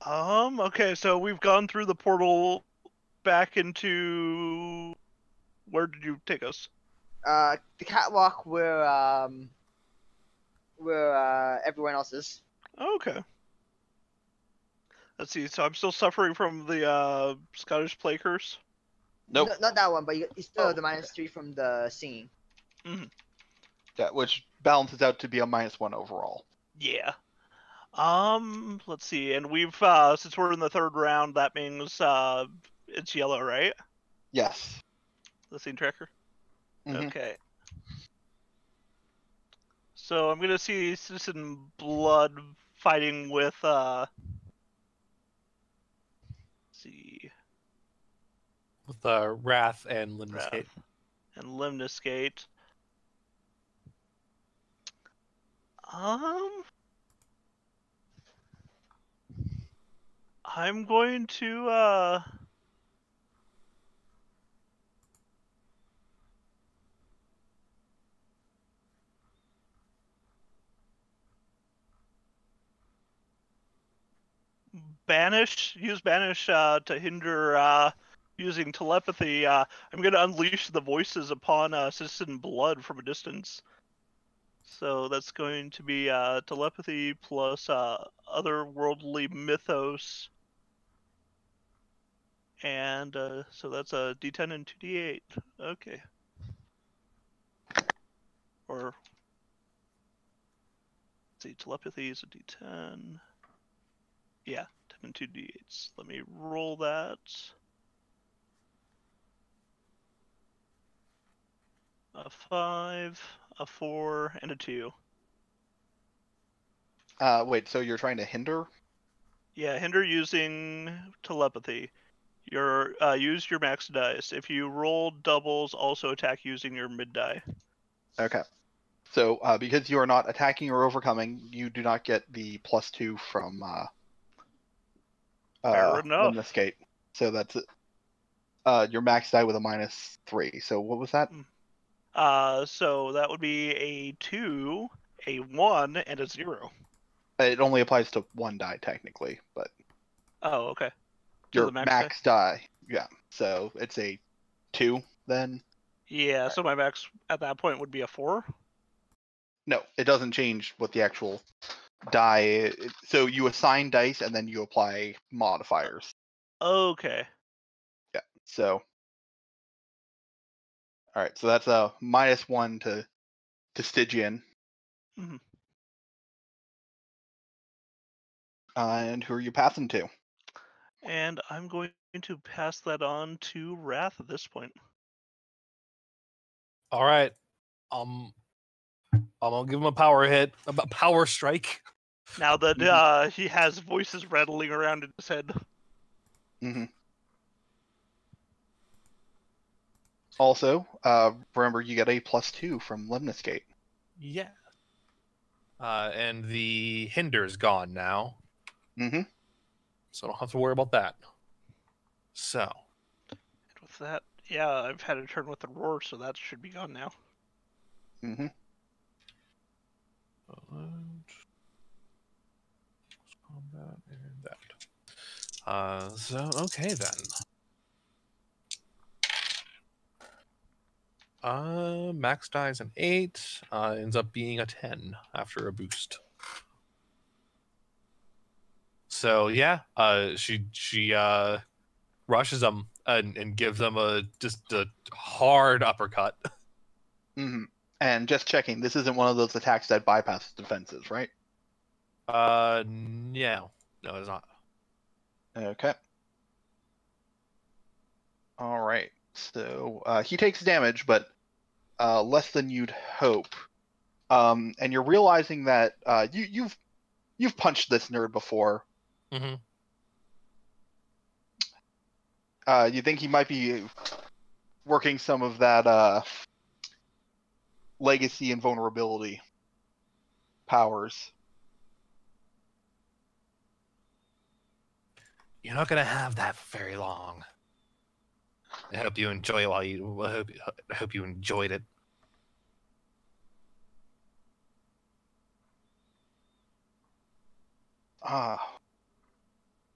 Okay, so we've gone through the portal back into. Where did you take us? The catwalk where everyone else is. Okay. Let's see. So I'm still suffering from the Scottish plague curse. Nope. No, not that one, but you still have the okay. -3 from the singing. Yeah, which balances out to be a -1 overall. Yeah. Let's see. And we've since we're in the third round, that means it's yellow, right? Yes. The scene tracker. Mhm. Okay. So I'm gonna see Citizen Blood fighting with let's see. With Wrath and Lemnis Gate. And Lemnis Gate. I'm going to use banish to hinder using telepathy. I'm going to unleash the voices upon Citizen Blood from a distance. So that's going to be telepathy plus otherworldly mythos. And so that's a D10 and 2D8. Okay. Or, let's see, telepathy is a D10. Yeah, 10 and 2D8s. Let me roll that. A 5, a 4, and a 2. Wait, so you're trying to hinder? Yeah, hinder using telepathy. Use your max dice. If you roll doubles, also attack using your mid die. Okay. So because you are not attacking or overcoming, you do not get the +2 from Fair enough. Lemnis Gate. So that's your max die with a -3. So what was that? So that would be a 2, a 1, and a 0. It only applies to one die technically, but Oh, okay. your the max max die. Yeah. So it's a 2 then. Yeah, so my max at that point would be a 4. No, it doesn't change what the actual die. So you assign dice and then you apply modifiers. Okay. Yeah. So. All right. So that's a -1 to Stygian. Mhm. And who are you passing to? And I'm going to pass that on to Wrath at this point. All right. I'm gonna give him a power hit, a power strike. Now that Mhm. he has voices rattling around in his head. Mm-hmm. Also, remember you get a +2 from Lemniscate. Yeah. And the hinder's gone now, Mm-hmm. so I don't have to worry about that. So, And with that, yeah, I've had a turn with the roar, so that should be gone now. Mm-hmm. combat and that. So okay then. Max dies an 8. Ends up being a 10 after a boost. So yeah, she rushes him and gives him just a hard uppercut. Mm-hmm. And just checking, this isn't one of those attacks that bypass defenses, right? No, it's not. Okay. All right. So he takes damage, but less than you'd hope. And you're realizing that you've punched this nerd before. Mm-hmm. You think he might be working some of that legacy and vulnerability powers. You're not gonna have that for very long. I hope you enjoy it while you. I hope you enjoyed it.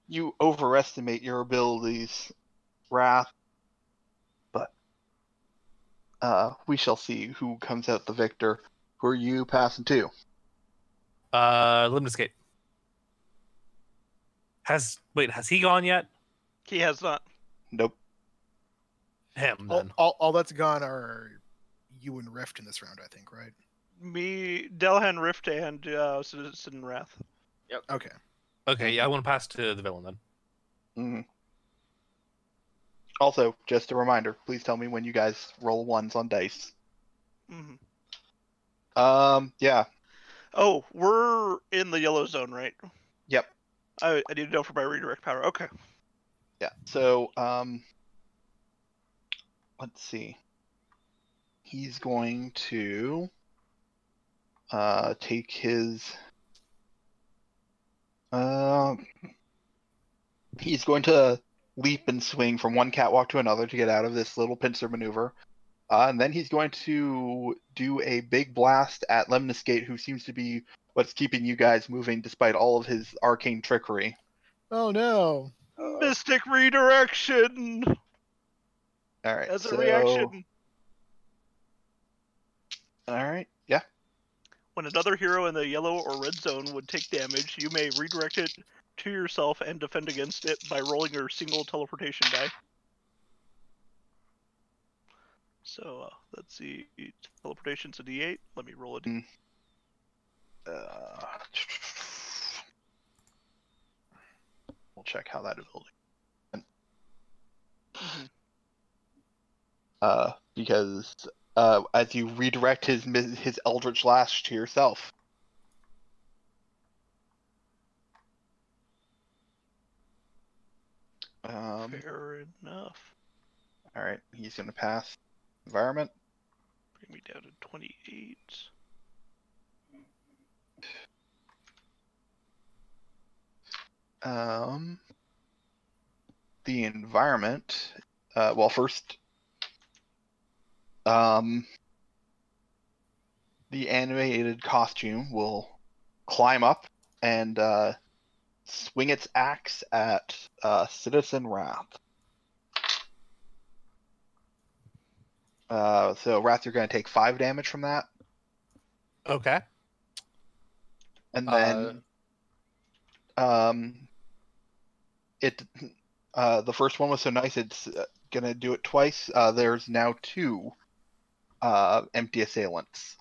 You overestimate your abilities, Wrath, but we shall see who comes out the victor. Who are you passing to? Limit Escape. Has he gone yet? He has not. Nope. Him then. All that's gone are you and Rift in this round, I think, right? Me, Delhan, Rift, and Citizen Wrath. Okay. Okay, yeah, I want to pass to the villain then. Mm-hmm. Also, just a reminder, please tell me when you guys roll ones on dice. Mm-hmm. Yeah. Oh, we're in the yellow zone, right? Yep. I need to know for my redirect power. Okay. Yeah. So, let's see. He's going to take his he's going to leap and swing from one catwalk to another to get out of this little pincer maneuver. And then he's going to do a big blast at Lemniscate, who seems to be what's keeping you guys moving despite all of his arcane trickery. Oh no. Mystic redirection All right. as a So, reaction. all right. Yeah. When another hero in the yellow or red zone would take damage, you may redirect it to yourself and defend against it by rolling your single teleportation die. So let's see. Teleportation's a D8. Let me roll it. We'll check how that ability. Mm-hmm. Because as you redirect his Eldritch Lash to yourself. Fair enough. All right, he's going to pass environment. Bring me down to 28. The environment. Well, first, the animated costume will climb up and swing its axe at Citizen Wrath. So Wrath, you're going to take 5 damage from that. Okay. And then the first one was so nice it's gonna do it twice. There's now 2 empty assailants.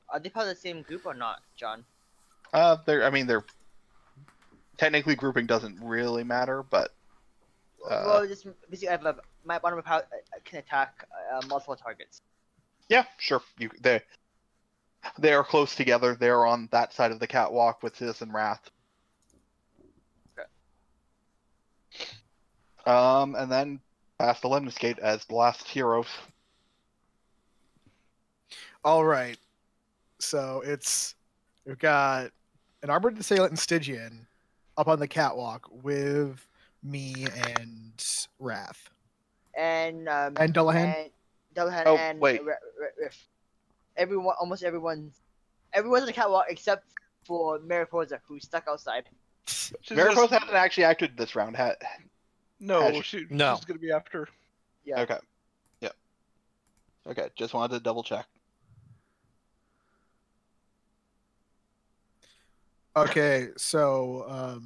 Are they part of the same group or not, John? They're technically grouping doesn't really matter, but Well, just basically, I have my one of my power can attack multiple targets. yeah, sure. They are close together. They're on that side of the catwalk with Citizen Wrath. Okay. And then past the Lemnis Gate as the last heroes. All right. So we've got an armored assailant and Stygian up on the catwalk with me and Wrath And Dullahan. and Dullahan Oh, and wait. Riff. Almost everyone's on the catwalk except for Mariposa, who's stuck outside. Mariposa hasn't actually acted this round. No, Has No. she's gonna be after. Yeah. Okay. Yeah. Okay, just wanted to double check. Okay, so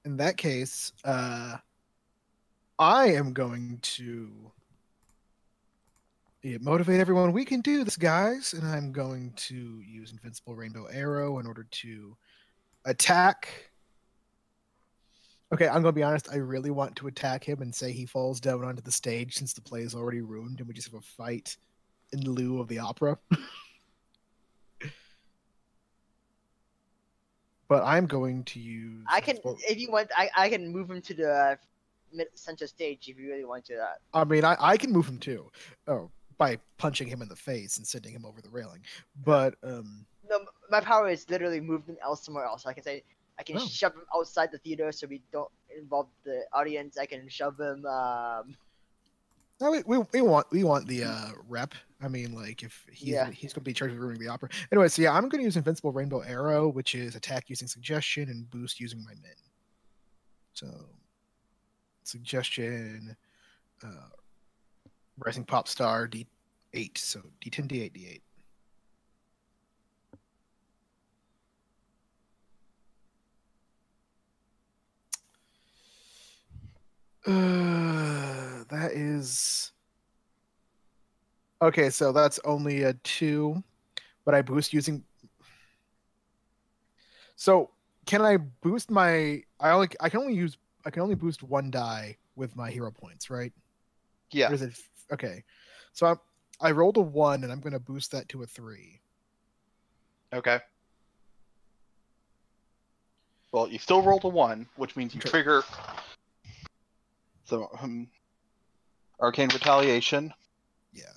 in that case, I am going to motivate everyone. We can do this, guys, and I'm going to use Invincible Rainbow Arrow in order to attack. Okay, I'm gonna be honest. I really want to attack him and say he falls down onto the stage since the play is already ruined, and we just have a fight in lieu of the opera. But I'm going to use. I can, if you want, I can move him to the center stage if you really want to. I mean, I can move him too. Oh, by punching him in the face and sending him over the railing. But No, my power is literally move them somewhere else. Like I say, I can Oh. shove him outside the theater so we don't involve the audience. I can shove him. no, we want the rep. I mean, like if he's gonna be charged with ruining the opera. Anyway, so yeah, I'm gonna use Invincible Rainbow Arrow, which is attack using suggestion and boost using my min. So suggestion, Rising Pop Star D8, so D10 D8 D8. That is okay. So that's only a 2, but I boost using. So can I boost my? I can only boost 1 die with my hero points, right? Yeah. Or is it okay? So I rolled a 1, and I'm going to boost that to a 3. Okay. Well, you still rolled a 1, which means you Okay. trigger. So, Arcane Retaliation. Yeah.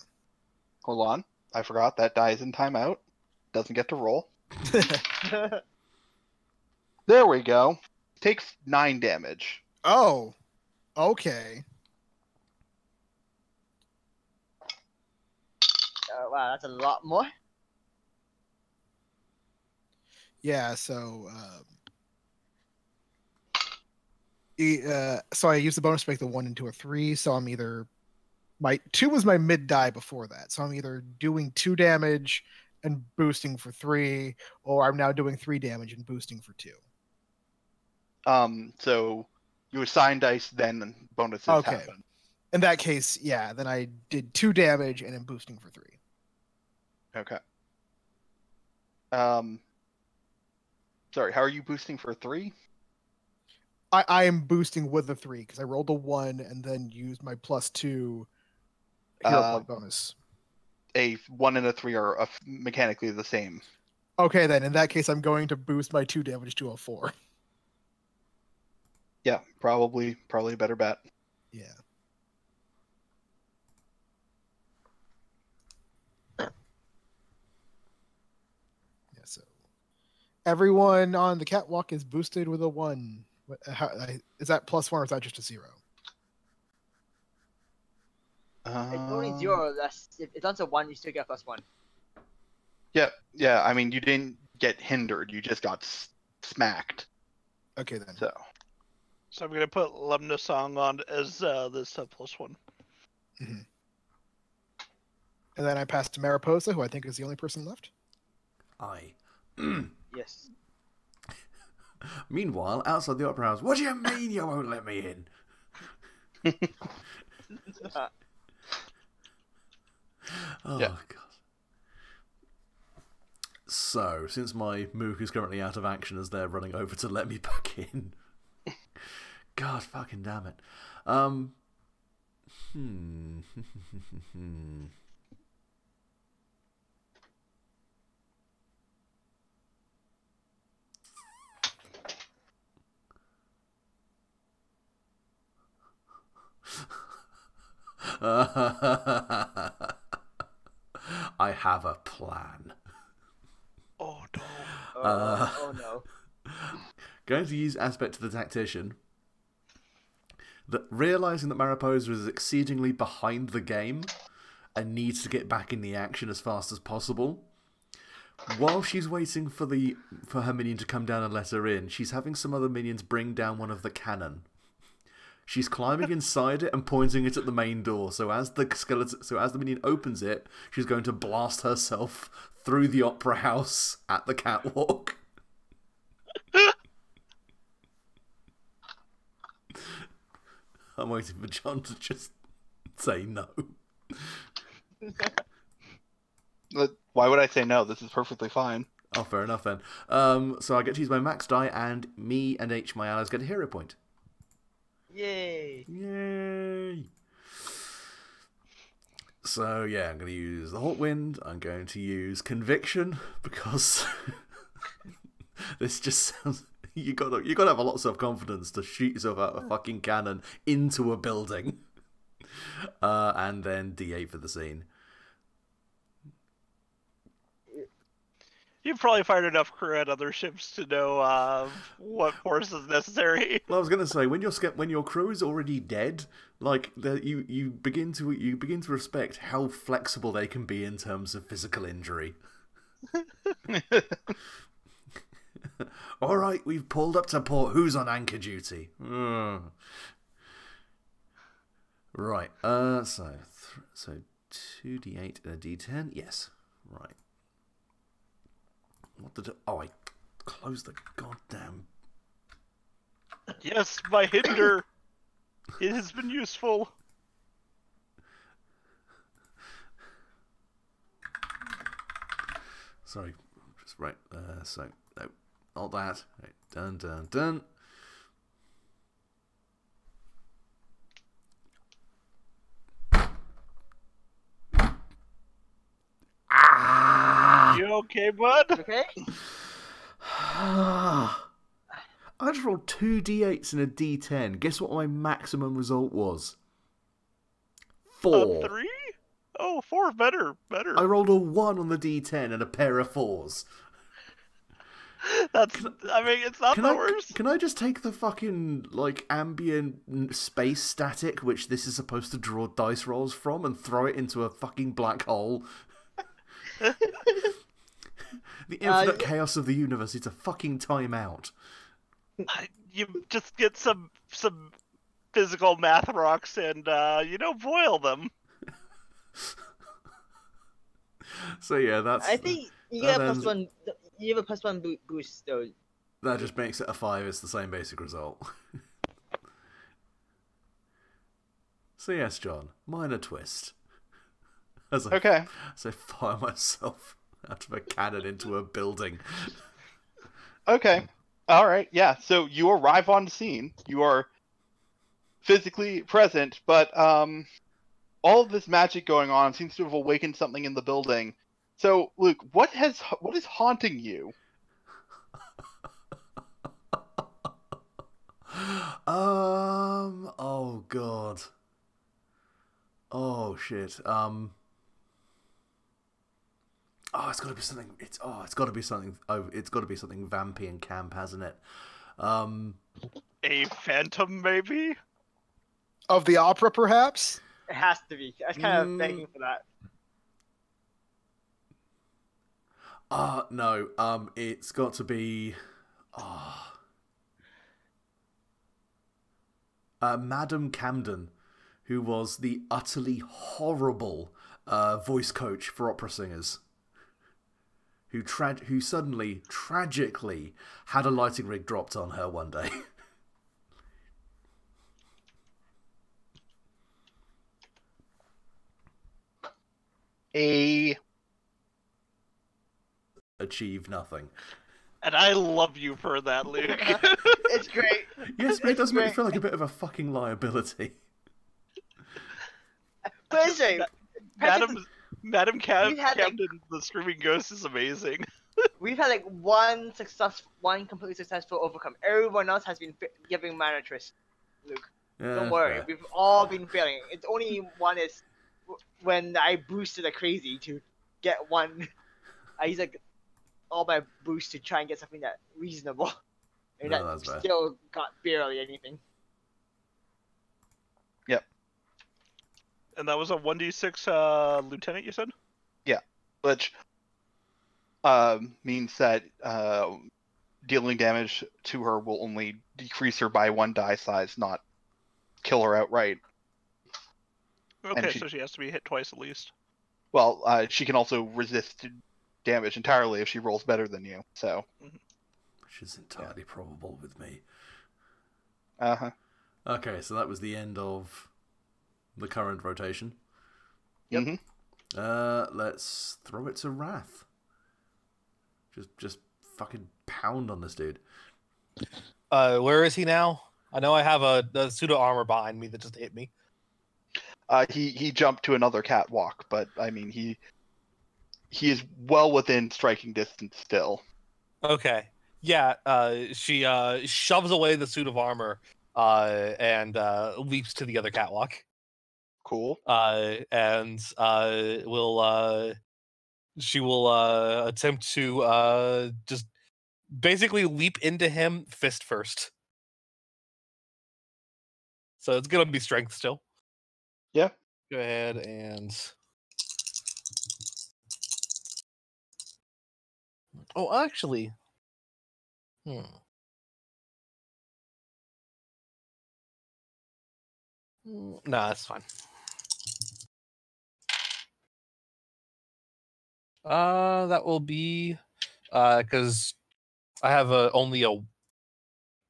Hold on. I forgot that die is in timeout. Doesn't get to roll. There we go. Takes 9 damage. Oh, okay. Wow, that's a lot more. Yeah. So. So I used the bonus to make the 1 into a 3. So I'm either my 2 was my mid die before that. So I'm either doing 2 damage and boosting for 3, or I'm now doing 3 damage and boosting for 2. So you assign dice, then bonuses Okay. happen. In that case, yeah, then I did 2 damage and I'm boosting for 3. Okay. Sorry, how are you boosting for 3? I am boosting with the 3 because I rolled a 1 and then used my +2 hero point bonus. A 1 and a 3 are mechanically the same. Okay, then in that case, I'm going to boost my 2 damage to a 4. Yeah, probably a better bet. Yeah. Yeah. So everyone on the catwalk is boosted with a 1. Is that +1 or is that just a 0? It's only 0. If it's on to 1, you still get +1. Yeah. I mean, you didn't get hindered. You just got smacked. Okay then. So So I'm gonna put Lemna Song on as the +1. And then I pass to Mariposa, who I think is the only person left. Aye. Yes. Meanwhile, outside the opera house, what do you mean you won't let me in? Oh, Yeah. God. So, since my Mook is currently out of action as they're running over to let me back in. God fucking damn it. I have a plan. Oh no. Oh no. Going to use Aspect of the Tactician. Realizing that Mariposa is exceedingly behind the game and needs to get back in the action as fast as possible. While she's waiting for her minion to come down and let her in, she's having some other minions bring down one of the cannon. She's climbing inside it and pointing it at the main door. So as the minion opens it, she's going to blast herself through the opera house at the catwalk. I'm waiting for John to just say no. Why would I say no? This is perfectly fine. Oh, fair enough then. So I get to use my max die, and me and H, my allies, get a hero point. Yay. Yay! So yeah, I'm going to use the Hot Wind. I'm going to use Conviction because this just sounds. You gotta have a lot of self-confidence to shoot yourself out of a fucking cannon into a building. And then D8 for the scene. You've probably fired enough crew at other ships to know what force is necessary. Well, I was gonna say when your crew is already dead, like you begin to respect how flexible they can be in terms of physical injury. All right, we've pulled up to port. Who's on anchor duty? Right. So 2d8 and a d10. Yes. Right. What did? I closed the goddamn. Yes, my hinder. It has been useful. Sorry. Just right. So no. Not that. Right. Dun dun dun. You okay, bud? Okay. I just rolled 2 d8s and a d10. Guess what my maximum result was? 4. 3? Oh, 4. Better. I rolled a 1 on the d10 and a pair of 4s. It's not the worst. Can I just take the fucking, ambient space static, which this is supposed to draw dice rolls from, and throw it into a fucking black hole? The infinite chaos of the universe needs a fucking timeout. You just get some physical math rocks and, boil them. So yeah, that's... I think you get a +1. You have a +1 boost, though. That just makes it a 5. It's the same basic result. So yes, John, minor twist. Okay. So fire myself out of a cannon into a building. Okay. All right. Yeah. So you arrive on the scene. You are physically present, but all of this magic going on seems to have awakened something in the building. So, Luke, what is haunting you? Oh god. Oh shit. Oh, it's got to be something. It's got to be something. Oh, it's got to be something vampy and camp, hasn't it? A phantom, maybe? Of the opera, perhaps? It has to be. I was kind of begging for that. No. It's got to be. Madam Camden, who was the utterly horrible voice coach for opera singers, who suddenly, tragically, had a lighting rig dropped on her one day. Achieve nothing. And I love you for that, Luke. It's great. Yes, but it does It's make me great. feel like a bit of a fucking liability. But it's like, Madam We've had, like- Camden, the Screaming Ghost, is amazing. we've had like one completely successful overcome. Everyone else has been giving mana twist. Luke, Yeah, don't worry, fair. we've all been failing. It's only one is when I boosted like crazy to get one. I used like all my boost to try and get something that reasonable, and No, that that's fair. still got barely anything. And that was a 1d6 lieutenant, you said? Which means that dealing damage to her will only decrease her by 1 die size, not kill her outright. Okay, she- so she has to be hit twice at least. Well, she can also resist damage entirely if she rolls better than you. So, Which is entirely probable with me. uh-huh. Okay, so that was the end of the current rotation. Yep. Mm-hmm. Let's throw it to Wrath. Just fucking pound on this dude. Where is he now? I know I have a pseudo armor behind me that just hit me. He jumped to another catwalk, but I mean he is well within striking distance still. Okay. Yeah, she shoves away the suit of armor and leaps to the other catwalk. Cool. And she will attempt to just basically leap into him fist first. So it's gonna be strength still. Yeah. Go ahead and actually. No, that's fine. That will be because I have I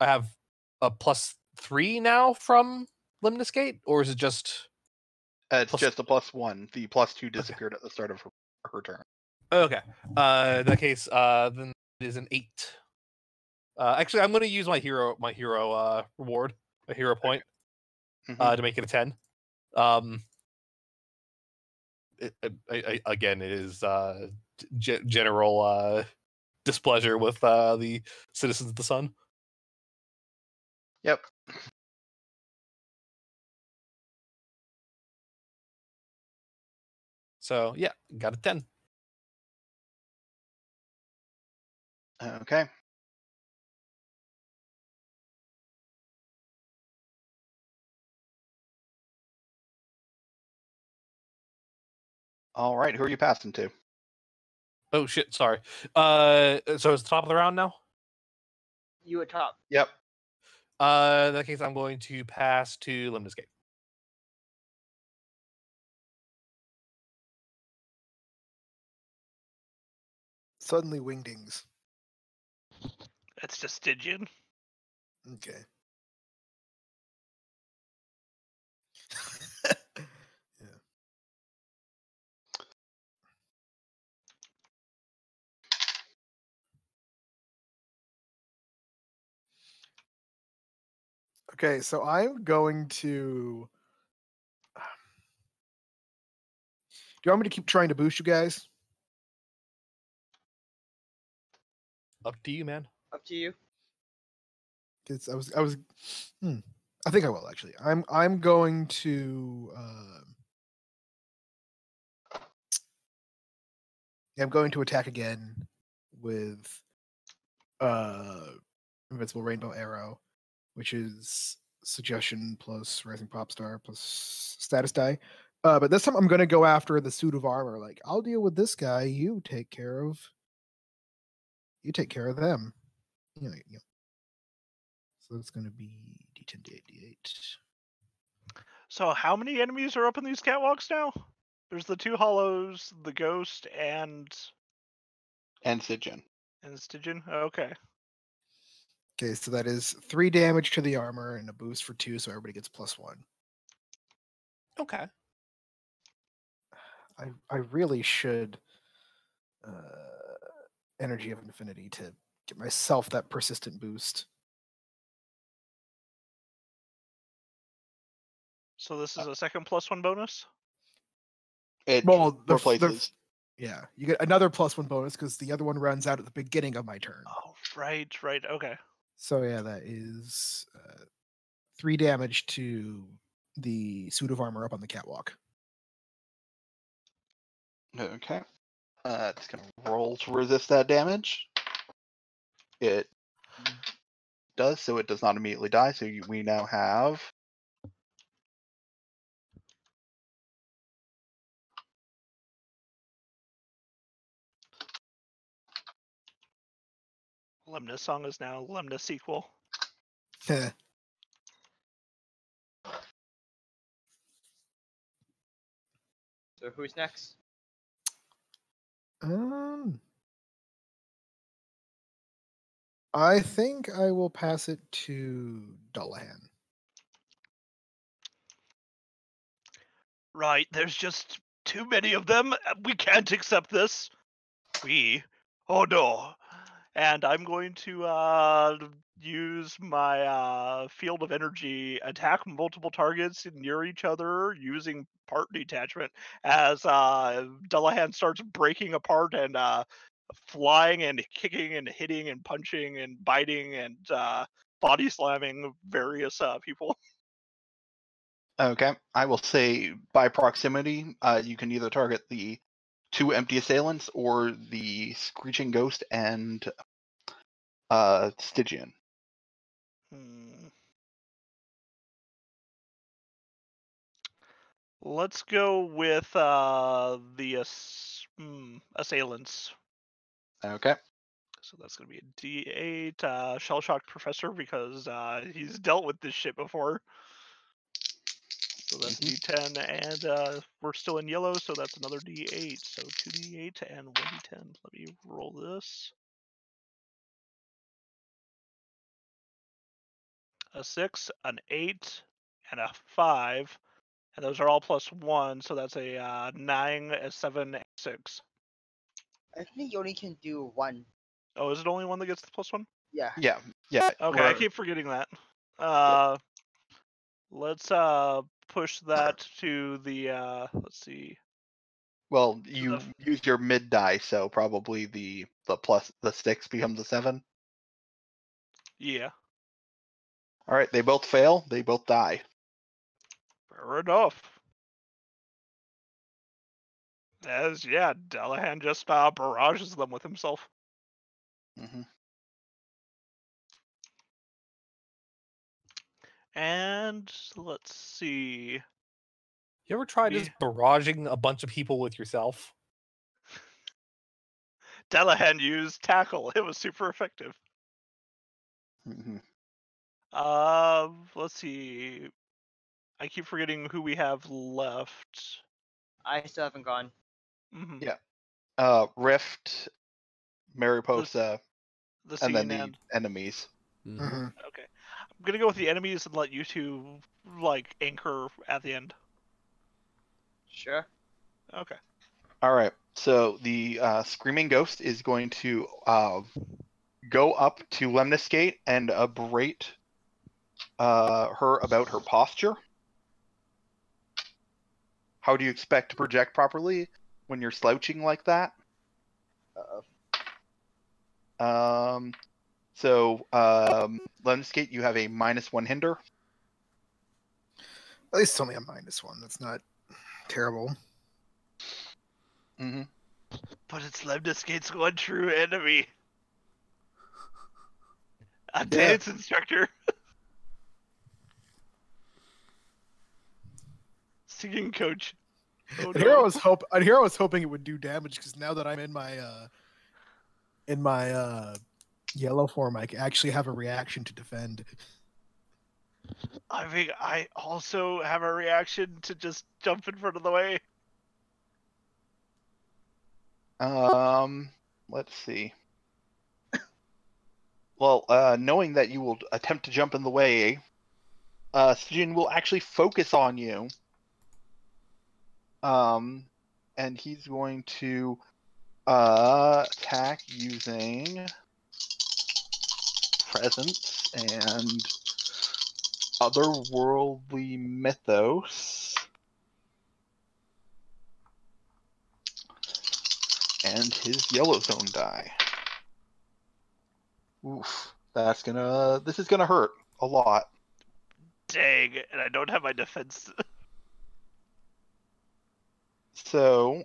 have a +3 now from Limniscate, or is it just It's Plus- just a +1. The +2 disappeared at the start of her turn. okay? In that case, then it is an 8. Actually, I'm going to use my hero reward, a hero point, Mhm. to make it a 10. Again, it is general displeasure with the citizens of the sun. Yep. So yeah, got a 10. Okay. All right. Who are you passing to? Oh shit, sorry. So it's the top of the round now. You were top. Yep. In that case, I'm going to pass to Limniscape. Suddenly wingdings. That's just Stygian. Okay. Yeah. Okay, so I'm going to. Do you want me to keep trying to boost you guys? Up to you, man. Up to you. Because I was. I think I will actually. I'm going to. I'm going to attack again with Invincible Rainbow Arrow, which is suggestion plus Rising Pop Star plus status die. But this time I'm going to go after the suit of armor. Like, I'll deal with this guy. You take care of them. You know. So it's going to be D10, D8, D8. So how many enemies are up in these catwalks now? There's the 2 hollows, the ghost, and Stygian. Stygian. Okay. Okay, so that is 3 damage to the armor and a boost for 2, so everybody gets +1. Okay. I really should Energy of Infinity to get myself that persistent boost. So this is a second +1 bonus? It Well, replaces. yeah, you get another +1 bonus because the other one runs out at the beginning of my turn. Oh, right. Okay. So yeah, that is 3 damage to the suit of armor up on the catwalk. Okay. It's going to roll to resist that damage. It does, so it does not immediately die. So we now have Lemnis Song is now Lemnis sequel. So who's next? I think I will pass it to Dullahan. Right, there's just too many of them. We can't accept this. Oh no. And I'm going to use my field of energy, attack multiple targets near each other using part detachment as Dullahan starts breaking apart and flying and kicking and hitting and punching and biting and body slamming various people. okay. I will say by proximity, you can either target the 2 empty assailants or the Screeching Ghost and Stygian. Let's go with the assailants. Okay. So that's going to be a D8 Shell Shock Professor because he's dealt with this shit before. So that's a D10, and we're still in yellow, so that's another D8. So 2D8 and 1D10. Let me roll this. A 6, an 8, and a 5. And those are all +1, so that's a 9, a 7, and 6. I think you only can do 1. Oh, is it only one that gets the +1? Yeah. Yeah. Okay, I keep forgetting that. Let's push that to the let's see. Well, you use your mid die, so probably the 6 becomes a 7. Yeah. All right, they both fail. They both die. Fair enough. Dullahan just barrages them with himself. Mm-hmm. And let's see. You ever tried just barraging a bunch of people with yourself? Dullahan used tackle. It was super effective. Mm-hmm. Let's see. I keep forgetting who we have left. I still haven't gone. Mm-hmm. Yeah. Rift, Mariposa, the and then scene the enemies. Mm-hmm. Okay. I'm gonna go with the enemies and let you two anchor at the end. Sure. Okay. All right. So the Screaming Ghost is going to go up to Lemnis Gate and berate her about her posture. How do you expect to project properly when you're slouching like that? So Lemnis Gate, you have a -1 hinder. At least it's only a -1. That's not terrible. Mm-hmm. But it's Lemnis Gate's one true enemy. A dance instructor. Singing coach. Oh, and here I was hoping it would do damage because now that I'm in my yellow form, I actually have a reaction to defend. I think I also have a reaction to just jump in front of the way. Let's see. Well, knowing that you will attempt to jump in the way, Sujin will actually focus on you. And he's going to attack using presence and otherworldly mythos. And his yellow zone die. Oof. This is gonna hurt a lot. Dang, and I don't have my defense. So,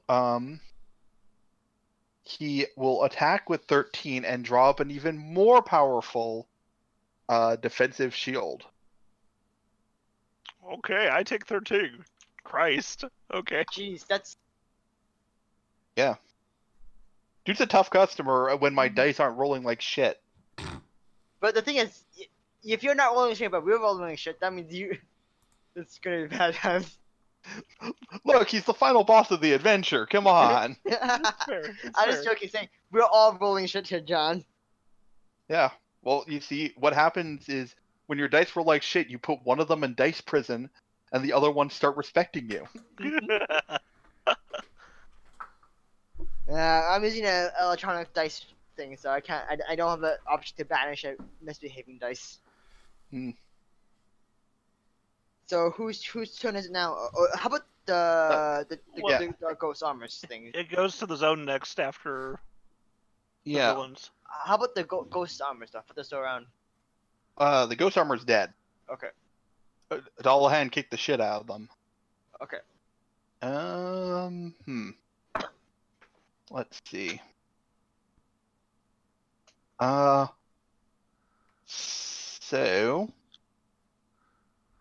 he will attack with 13 and draw up an even more powerful defensive shield. Okay, I take 13. Christ. Okay. Jeez, that's Yeah. Dude's a tough customer when my dice aren't rolling like shit. But the thing is, if you're not rolling shit, but we're rolling shit, that means it's gonna be bad times. Look, he's the final boss of the adventure. Come on. Fair. I'm just joking, saying we're all rolling shit here, John. Yeah. Well, you see, what happens is when your dice roll like shit, you put one of them in dice prison, and the other ones start respecting you. I'm using an electronic dice thing, so I can't. I don't have the option to banish a misbehaving dice. Hmm. So whose turn is it now? How about the ghost armors thing? It goes to the zone next after the Yeah. villains. How about the ghost armor stuff? Put this around. The ghost armor's dead. Okay. Dullahan kicked the shit out of them. Okay. Let's see. So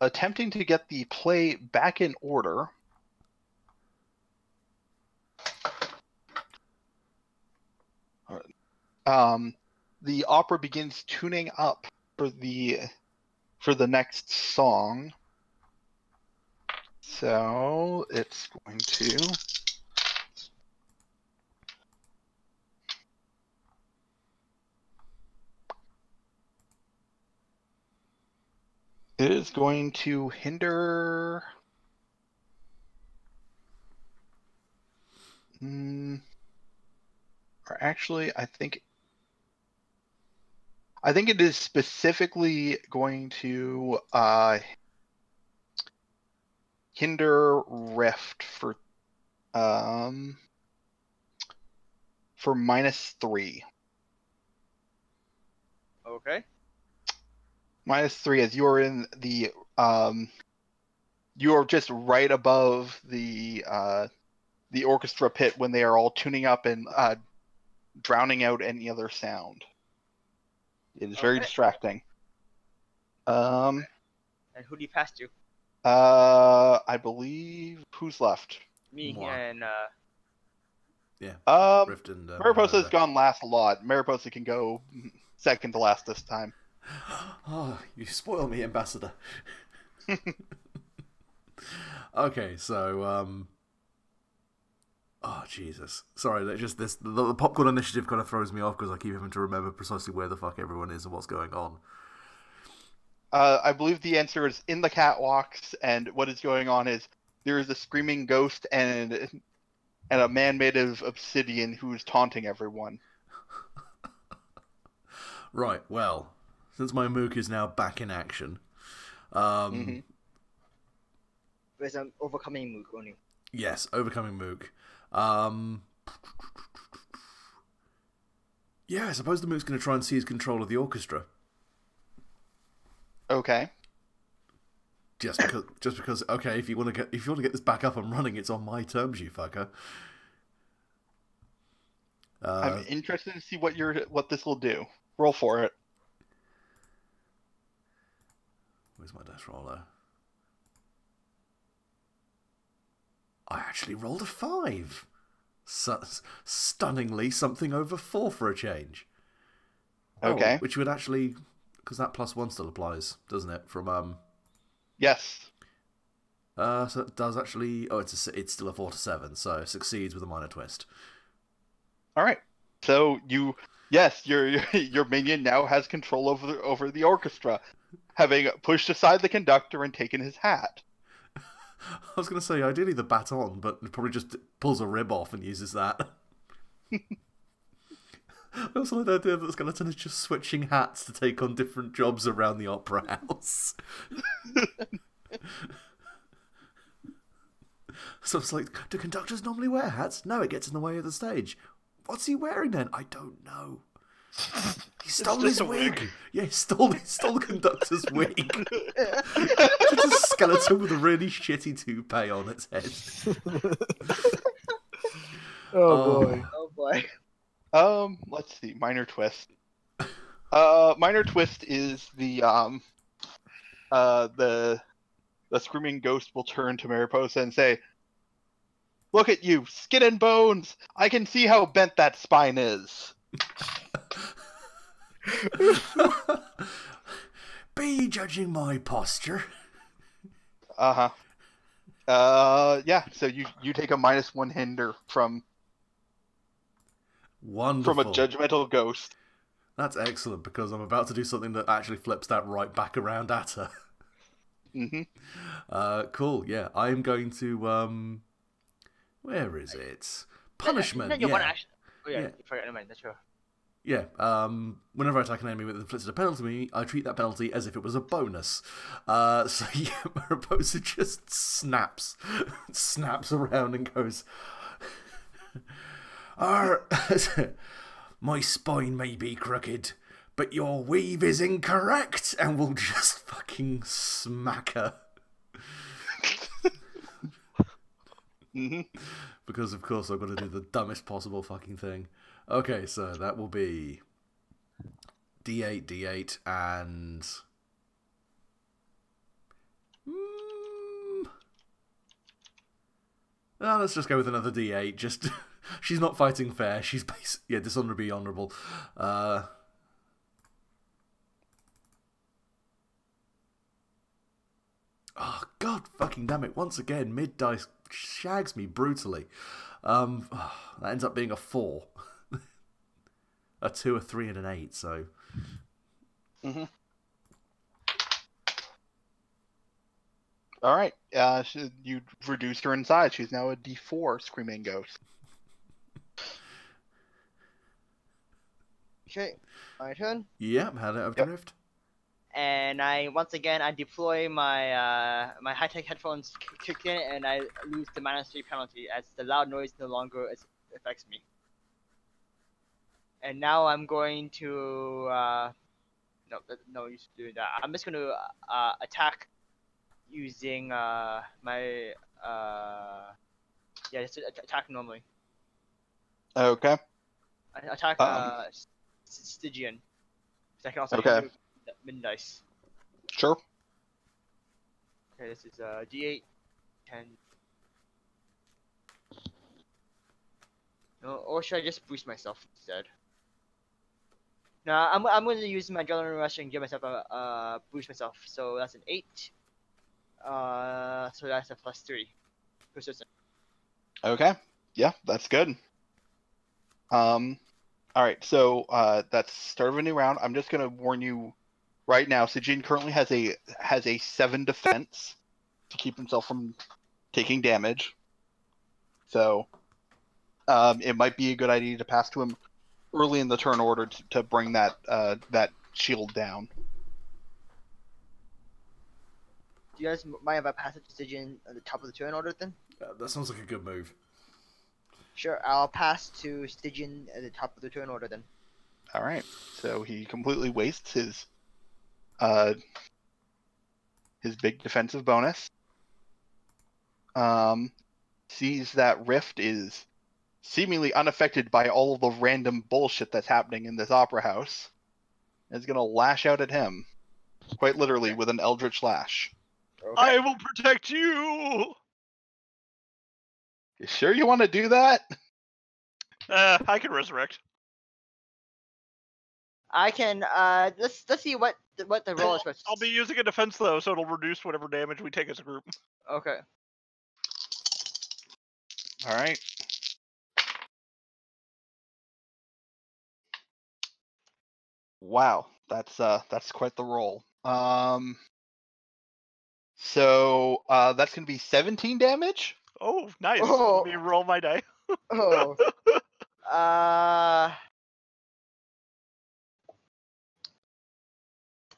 attempting to get the play back in order. The opera begins tuning up for the next song. So it's going to hinder or actually I think it is specifically going to hinder Rift for -3. Okay. -3 as you are in the you are just right above the orchestra pit when they are all tuning up and drowning out any other sound. It is very distracting. And who do you pass to? I believe who's left? Me Moi. and Yeah. Rift and Mariposa's gone last a lot. Mariposa can go second to last this time. Oh, you spoil me, Ambassador. Okay, so oh Jesus! Sorry, the popcorn initiative kind of throws me off because I keep having to remember precisely where the fuck everyone is and what's going on. I believe the answer is in the catwalks, and what is going on is there is a screaming ghost and a man made of obsidian who is taunting everyone. Right. Well, since my mook is now back in action, there's an overcoming move only. yes, overcoming mook. Yeah, I suppose the mook's going to try and seize control of the orchestra. Okay. Just because. Okay, if you want to get this back up and running, it's on my terms, you fucker. I'm interested to see what this will do. Roll for it. Where's my dice roller? I actually rolled a 5. Stunningly, something over 4 for a change. Okay. Which would actually, because that +1 still applies, doesn't it? From Yes. So it does actually. Oh, it's still a 4 to 7, so it succeeds with a minor twist. All right. So yes, your minion now has control over the orchestra, having pushed aside the conductor and taken his hat. I was going to say ideally the baton, but it probably just pulls a rib off and uses that. I also like the idea that the skeleton is just switching hats to take on different jobs around the opera house. So it's like, do conductors normally wear hats? No, it gets in the way of the stage. What's he wearing then? I don't know. He stole his wig. Yeah, he stole the conductor's wig. Just a skeleton with a really shitty toupee on its head. Oh boy. Oh boy. Let's see. Minor twist. Minor twist is the screaming ghost will turn to Mariposa and say, "Look at you, skin and bones! I can see how bent that spine is." Be judging my posture. Yeah, so you take a -1 hinder from Wonderful. a judgmental ghost. That's excellent, because I'm about to do something that actually flips that right back around at her. Cool, yeah. I'm going to, where is it? Punishment, You want to yeah. actually... Oh yeah, you forgot. Never mind. That's true. Yeah, whenever I attack an enemy that inflicts a penalty to me, I treat that penalty as if it was a bonus. So yeah, Mariposa just snaps around and goes, my spine may be crooked, but your weave is incorrect, and we'll just fucking smack her. Because of course I've got to do the dumbest possible fucking thing. Okay, so that will be D8, D8, and... let's just go with another D8. Just she's not fighting fair. She's dishonorably honorable. Oh, god fucking damn it. Once again, mid-dice shags me brutally. That ends up being a 4. A 2, a 3, and an 8, so... Alright, you reduced her in size. She's now a D4 screaming ghost. Okay, my turn. Yeah, had it over drift. And once again I deploy my my high-tech headphones kick in, and I lose the -3 penalty as the loud noise no longer affects me. And now I'm going to no use doing that. I'm just going to attack using my just attack normally. Okay. Attack Stygian. I can also use mid dice. Sure. Okay, this is D8, 10. No, or should I just boost myself instead? No, I'm going to use my adrenaline rush and give myself a boost myself. So that's an 8. So that's a +3. Persistent. Okay. Yeah, that's good. Alright, so that's start of a new round. I'm just gonna warn you right now, Sijin currently has a 7 defense to keep himself from taking damage. So it might be a good idea to pass to him early in the turn order to bring that shield down. Do you guys mind if I pass it to Stygian at the top of the turn order then? That sounds like a good move. Sure, I'll pass to Stygian at the top of the turn order then. Alright, so he completely wastes his big defensive bonus. Sees that Rift is seemingly unaffected by all of the random bullshit that's happening in this opera house. And is gonna lash out at him. Quite literally with an Eldritch Lash. Okay. I will protect you! You sure you want to do that? I can resurrect. I can let's see what the roll is supposed. I'll be using a defense though, so it'll reduce whatever damage we take as a group. Okay. All right. Wow, that's quite the roll. So that's gonna be 17 damage. Oh, nice. Oh. Let me roll my die. Oh.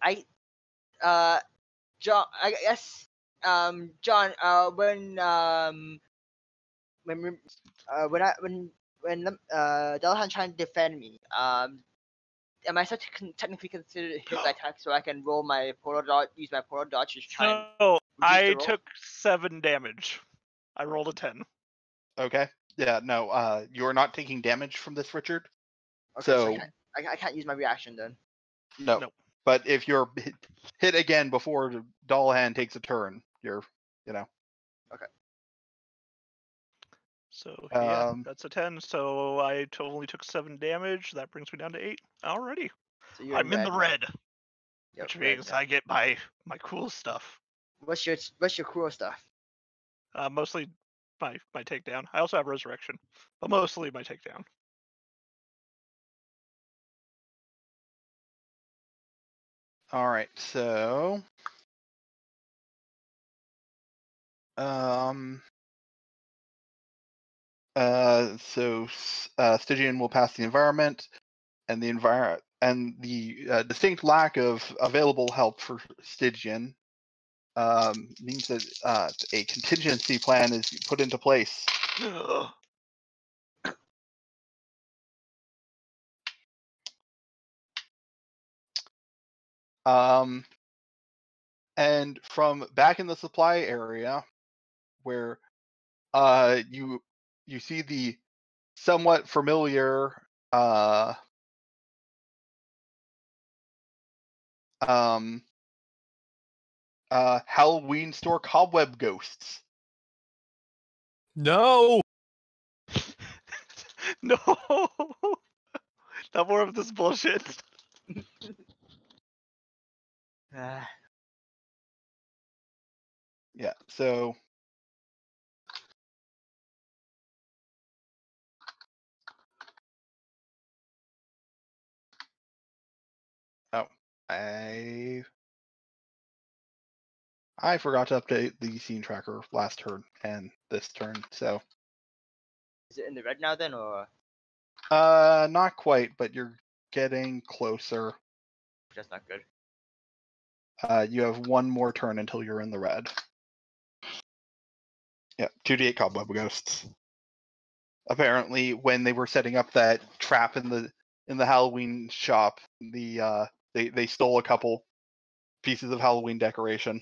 I John, I guess John, when Delahan trying to defend me, am I supposed to technically consider his attack so I can roll my portal dodge, use my portal dodge to try and So reduce the I roll? took 7 damage. I rolled a 10. Okay. Yeah. No. You are not taking damage from this, Richard. Okay, So I can't use my reaction then. no. Nope. But if you're hit again before Dullahan takes a turn, you're, So yeah, Um, that's a 10. So I only took 7 damage. That brings me down to 8. Alrighty. So you're I'm in the now. red, Yep, which red means now. I get my cool stuff. What's your cool stuff? Mostly my takedown. I also have resurrection, but mostly my takedown. all right. So Stygian will pass the environment, and the distinct lack of available help for Stygian means that a contingency plan is put into place. And from back in the supply area, where you see the somewhat familiar Halloween store cobweb ghosts. No. No, not more of this bullshit. Yeah. So I forgot to update the scene tracker last turn and this turn. So Is it in the red now then, or not quite, but you're getting closer. that's not good? You have one more turn until you're in the red. Yeah, 2d8 cobweb ghosts. Apparently, when they were setting up that trap in the Halloween shop, they stole a couple pieces of Halloween decoration.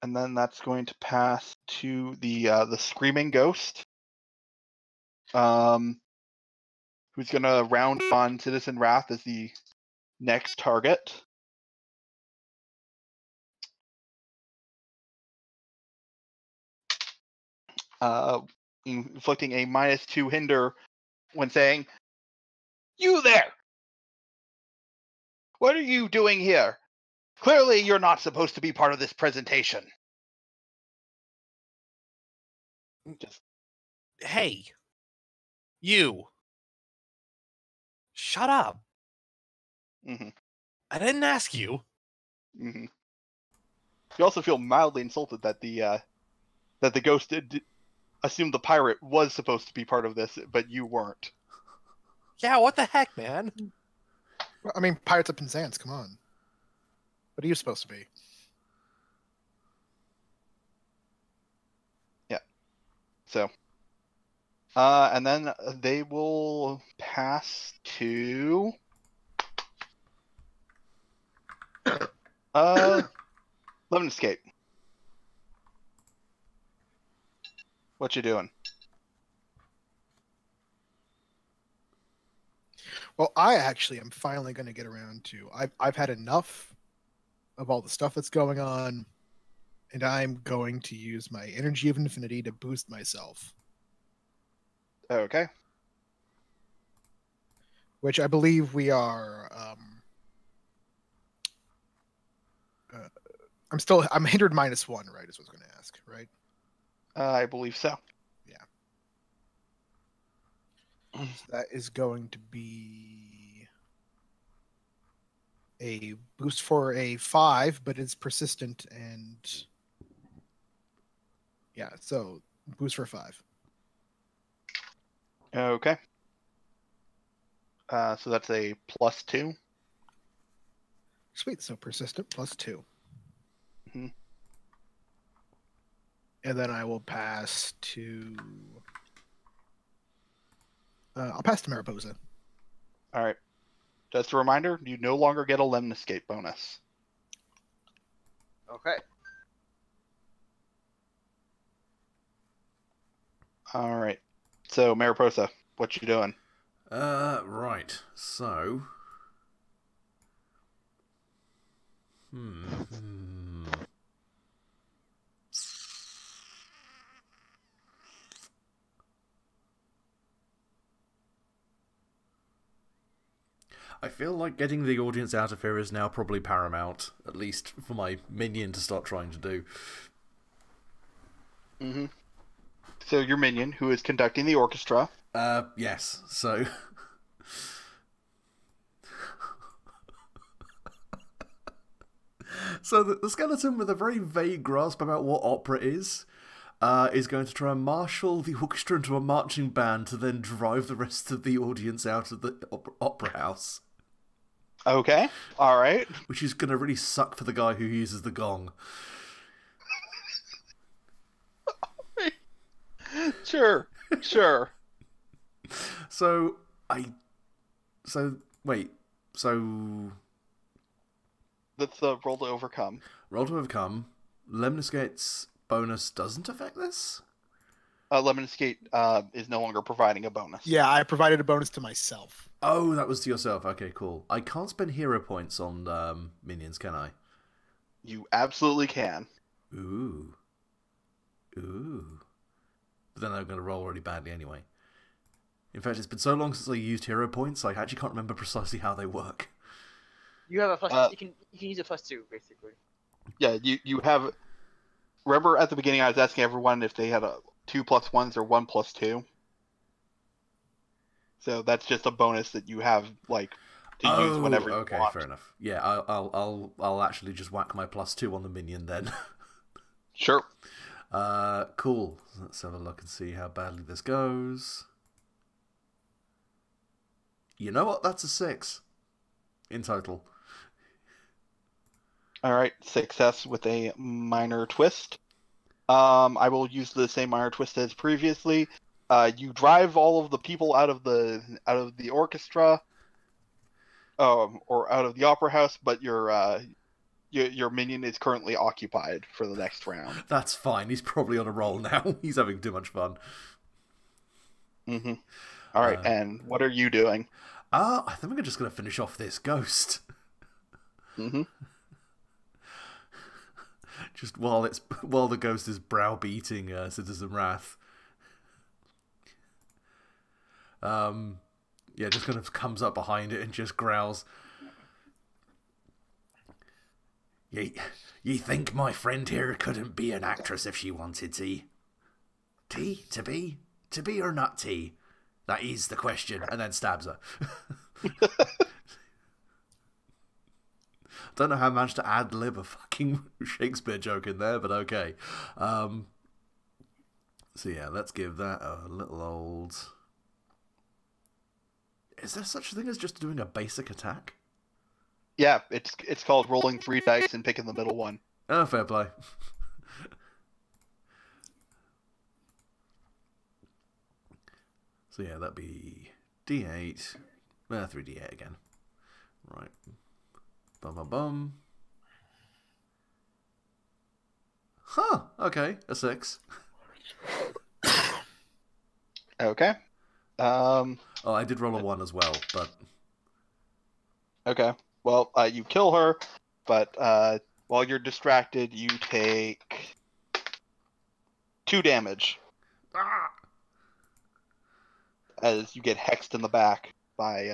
And then that's going to pass to the screaming ghost. Who's gonna round on Citizen Wrath as the next target. Inflicting a -2 hinder when saying, "You there! What are you doing here? Clearly you're not supposed to be part of this presentation." Just Hey, you. Shut up. mm-hmm, I didn't ask you. mm-hmm. You also feel mildly insulted that the ghost did assume the pirate was supposed to be part of this, but you weren't. Yeah, what the heck, man? Well, I mean, Pirates of Penzance, come on. What are you supposed to be? Yeah. So, and then they will pass to Lemon Escape. What you doing? Well, I actually am finally going to get around to. I've had enough of all the stuff that's going on, and I'm going to use my energy of infinity to boost myself. Okay. which I believe we are. I'm hindered -1, right? Is what I was going to ask, right? I believe so. So that is going to be a boost for a 5, but it's persistent and yeah, so boost for 5. Okay. So that's a +2. Sweet, so persistent +2. Mhm. And then I will pass to. I'll pass to Mariposa. All right. Just a reminder, you no longer get a Lemniscape bonus. Okay. All right. So, Mariposa, what you doing? Right. So. I feel like getting the audience out of here is now probably paramount, at least for my minion to start trying to do. Mm-hmm. So your minion, who is conducting the orchestra. Yes. So. So the skeleton, with a very vague grasp about what opera is going to try and marshal the orchestra into a marching band to then drive the rest of the audience out of the opera house. Okay. All right. Which is going to really suck for the guy who uses the gong. Sure. So Let's roll to overcome. Roll to overcome. Lemniscate's bonus doesn't affect this? Lemniscate is no longer providing a bonus. Yeah, I provided a bonus to myself. Oh, that was to yourself. Okay, cool. I can't spend hero points on minions, can I? You absolutely can. Ooh. But then I'm going to roll really badly anyway. In fact, it's been so long since I used hero points, I actually can't remember precisely how they work. You have a plus. You can use a +2 basically. Yeah, you have. Remember at the beginning, I was asking everyone if they had a 2 + 1s or 1 + 2. So that's just a bonus that you have to use whenever you want. Okay, fair enough. Yeah, I'll actually just whack my +2 on the minion then. Sure. Cool. Let's have a look and see how badly this goes. You know what? That's a 6 in total. All right, success with a minor twist. I will use the same minor twist as previously. You drive all of the people out of the orchestra, or out of the opera house, but your minion is currently occupied for the next round. That's fine. He's probably on a roll now. He's having too much fun. Mm-hmm. All right, and what are you doing? I think we're just going to finish off this ghost. Mm-hmm. Just while the ghost is browbeating Citizen Wrath. Yeah, just kind of comes up behind it and just growls. Ye think my friend here couldn't be an actress if she wanted to? To be or not to? That is the question. And then stabs her. Don't know how I managed to ad-lib a fucking Shakespeare joke in there, but okay. So yeah, let's give that a little old... Is there such a thing as just doing a basic attack? Yeah, it's called rolling 3 dice and picking the middle one. Oh, fair play. So yeah, that'd be D8. 3D8 again. Right. Bum. Huh, okay, a 6. Okay. Oh, I did roll a 1 as well, but... Okay. Well, you kill her, but while you're distracted, you take 2 damage. Ah! as you get hexed in the back by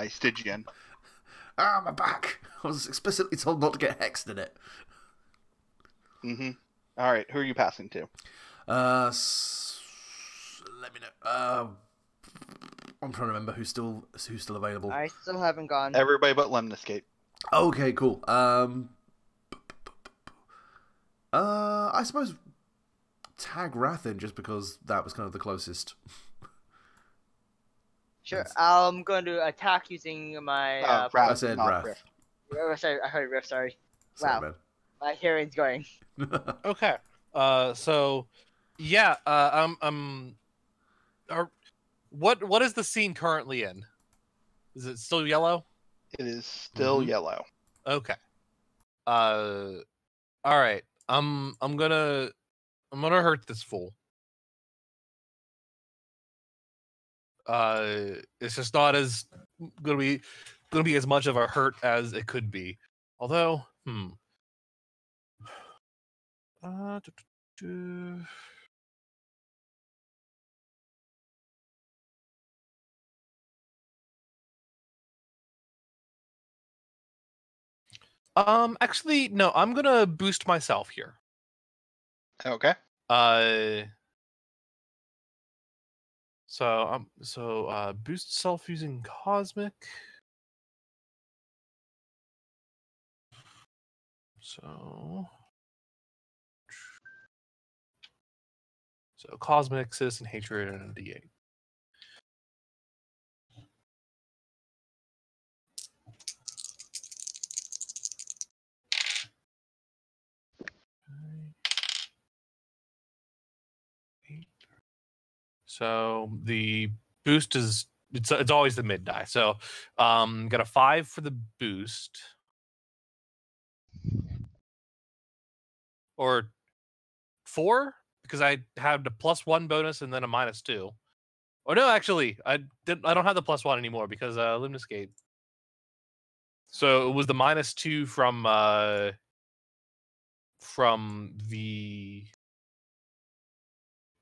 Stygian. Ah, my back! I was explicitly told not to get hexed in it. Mm-hmm. All right, who are you passing to? Let me know. I'm trying to remember who's still available. I still haven't gone. Everybody but Lemniscape. Okay, cool. I suppose tag Rathin just because that was kind of the closest. Sure, I'm going to attack using my. Wrath, I said not Wrath. Rift. Sorry, I heard Rift. Sorry. Sorry, Wow. My hearing's going. man. Okay. So, yeah. What is the scene currently in? Is it still yellow? It is still Mhm. yellow. Okay. All right. I'm gonna hurt this fool. It's just not as gonna be as much of a hurt as it could be. Although, Uh, du- du- du. Actually, no. I'm gonna boost myself here. Okay. So boost self using cosmic. So cosmic, citizen hatred, and a D8. So the boost is it's always the mid die. So got a 5 for the boost. Or 4? Because I had a +1 bonus and then a -2. Oh no, actually, I don't have the +1 anymore because Limnescape. So it was the -2 from the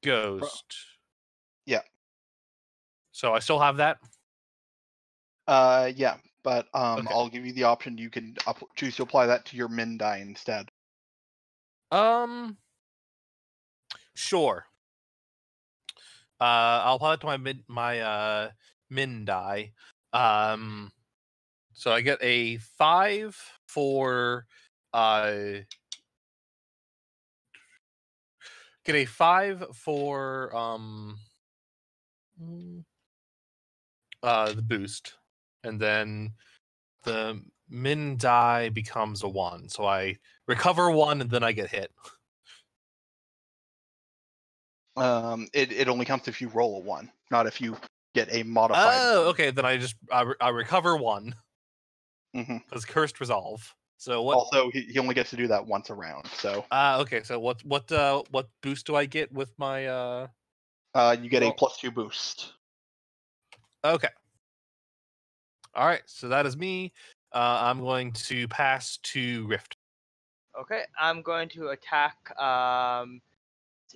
ghost. Yeah. So I still have that. Yeah, but Okay. I'll give you the option. You can choose to apply that to your min die instead. Sure. I'll apply it to my min die. So I get a 5 for the boost, and then the min die becomes a 1. So I recover 1 and then I get hit. It only counts if you roll a 1, not if you get a modified. Oh, 1. okay. Then I recover 1 Mm-hmm. because cursed resolve. So what? Also, he only gets to do that once a round. So Okay. So what boost do I get with my you get a roll? +2 boost. Okay. All right. So that is me. I'm going to pass to Rift. Okay, I'm going to attack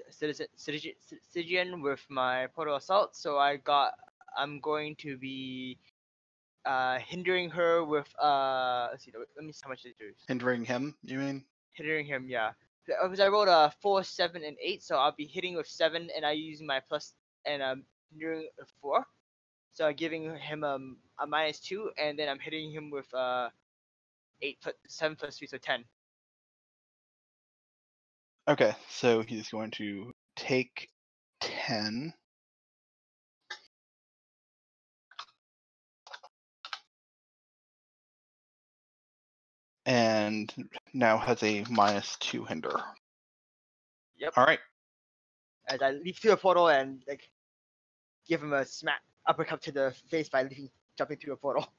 Stygian with my portal assault. So I'm going to be hindering her with let's see, let me see how much it do. Hindering him, you mean? Hindering him, yeah. Because I rolled a 4, 7, and 8, so I'll be hitting with 7, and I using my plus and hindering with 4. So I'm giving him a -2, and then I'm hitting him with 7 plus 3, so 10. Okay, so he's going to take 10. And now has a -2 hinder. Yep. All right. As I leap through the portal and like give him a smack uppercut to the face by jumping through a portal.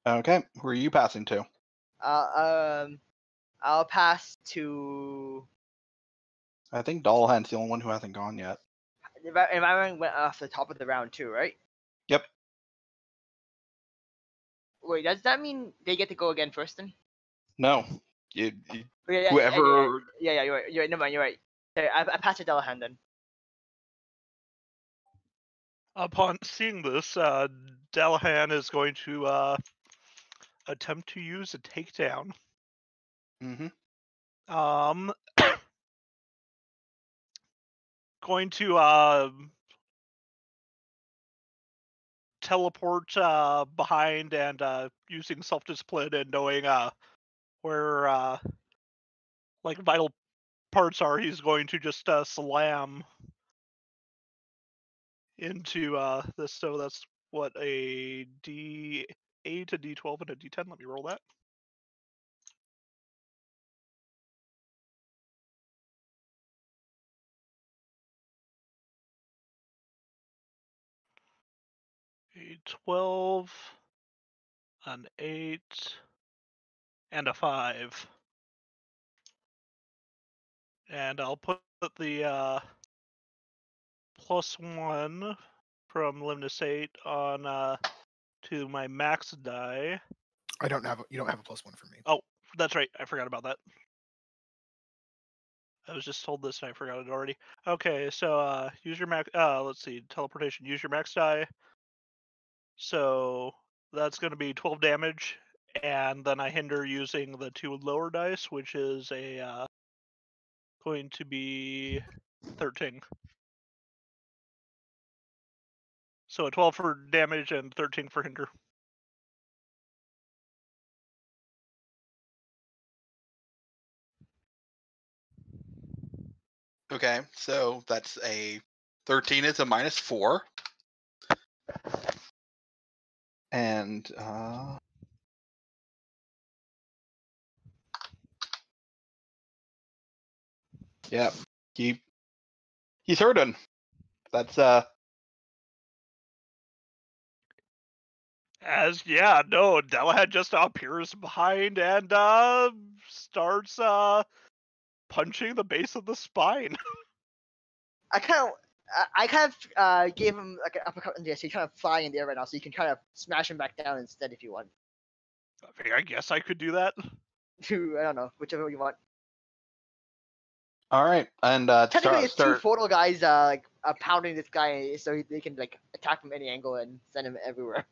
Okay, who are you passing to? I'll pass to. I think Dollhand's the only one who hasn't gone yet. Environment went off the top of the round too, right? Yep. Wait, does that mean they get to go again first then? No. Yeah, Whoever. yeah, you're right. Never mind, you're right. Sorry, I passed to Delahan then. Upon seeing this, Delahan is going to attempt to use a takedown. Mm-hmm. Going to teleport behind and using self-discipline and knowing where like vital parts are, he's going to just slam into this. So that's what, a D8, a D12, and a D10. Let me roll that. A 12, an 8, and a 5. And I'll put the +1 from Limnus 8 on to my max die. You don't have a +1 for me. Oh, that's right. I forgot about that. I was just told this and I forgot it already. Okay, so use your max. Let's see, teleportation. Use your max die. So that's going to be 12 damage, and then I hinder using the 2 lower dice, which is a going to be 13. So a 12 for damage and 13 for hinder. Okay, so that's a 13 is a -4. And yeah, he's hurting. That's Delahan just appears behind and starts punching the base of the spine. I kind of gave him like an uppercut in there, so he's kind of flying in the air right now. So you can kind of smash him back down instead if you want. I guess I could do that. I don't know, whichever you want. all right. And Technically, it's two start. photo guys pounding this guy, so they can like attack from any angle and send him everywhere.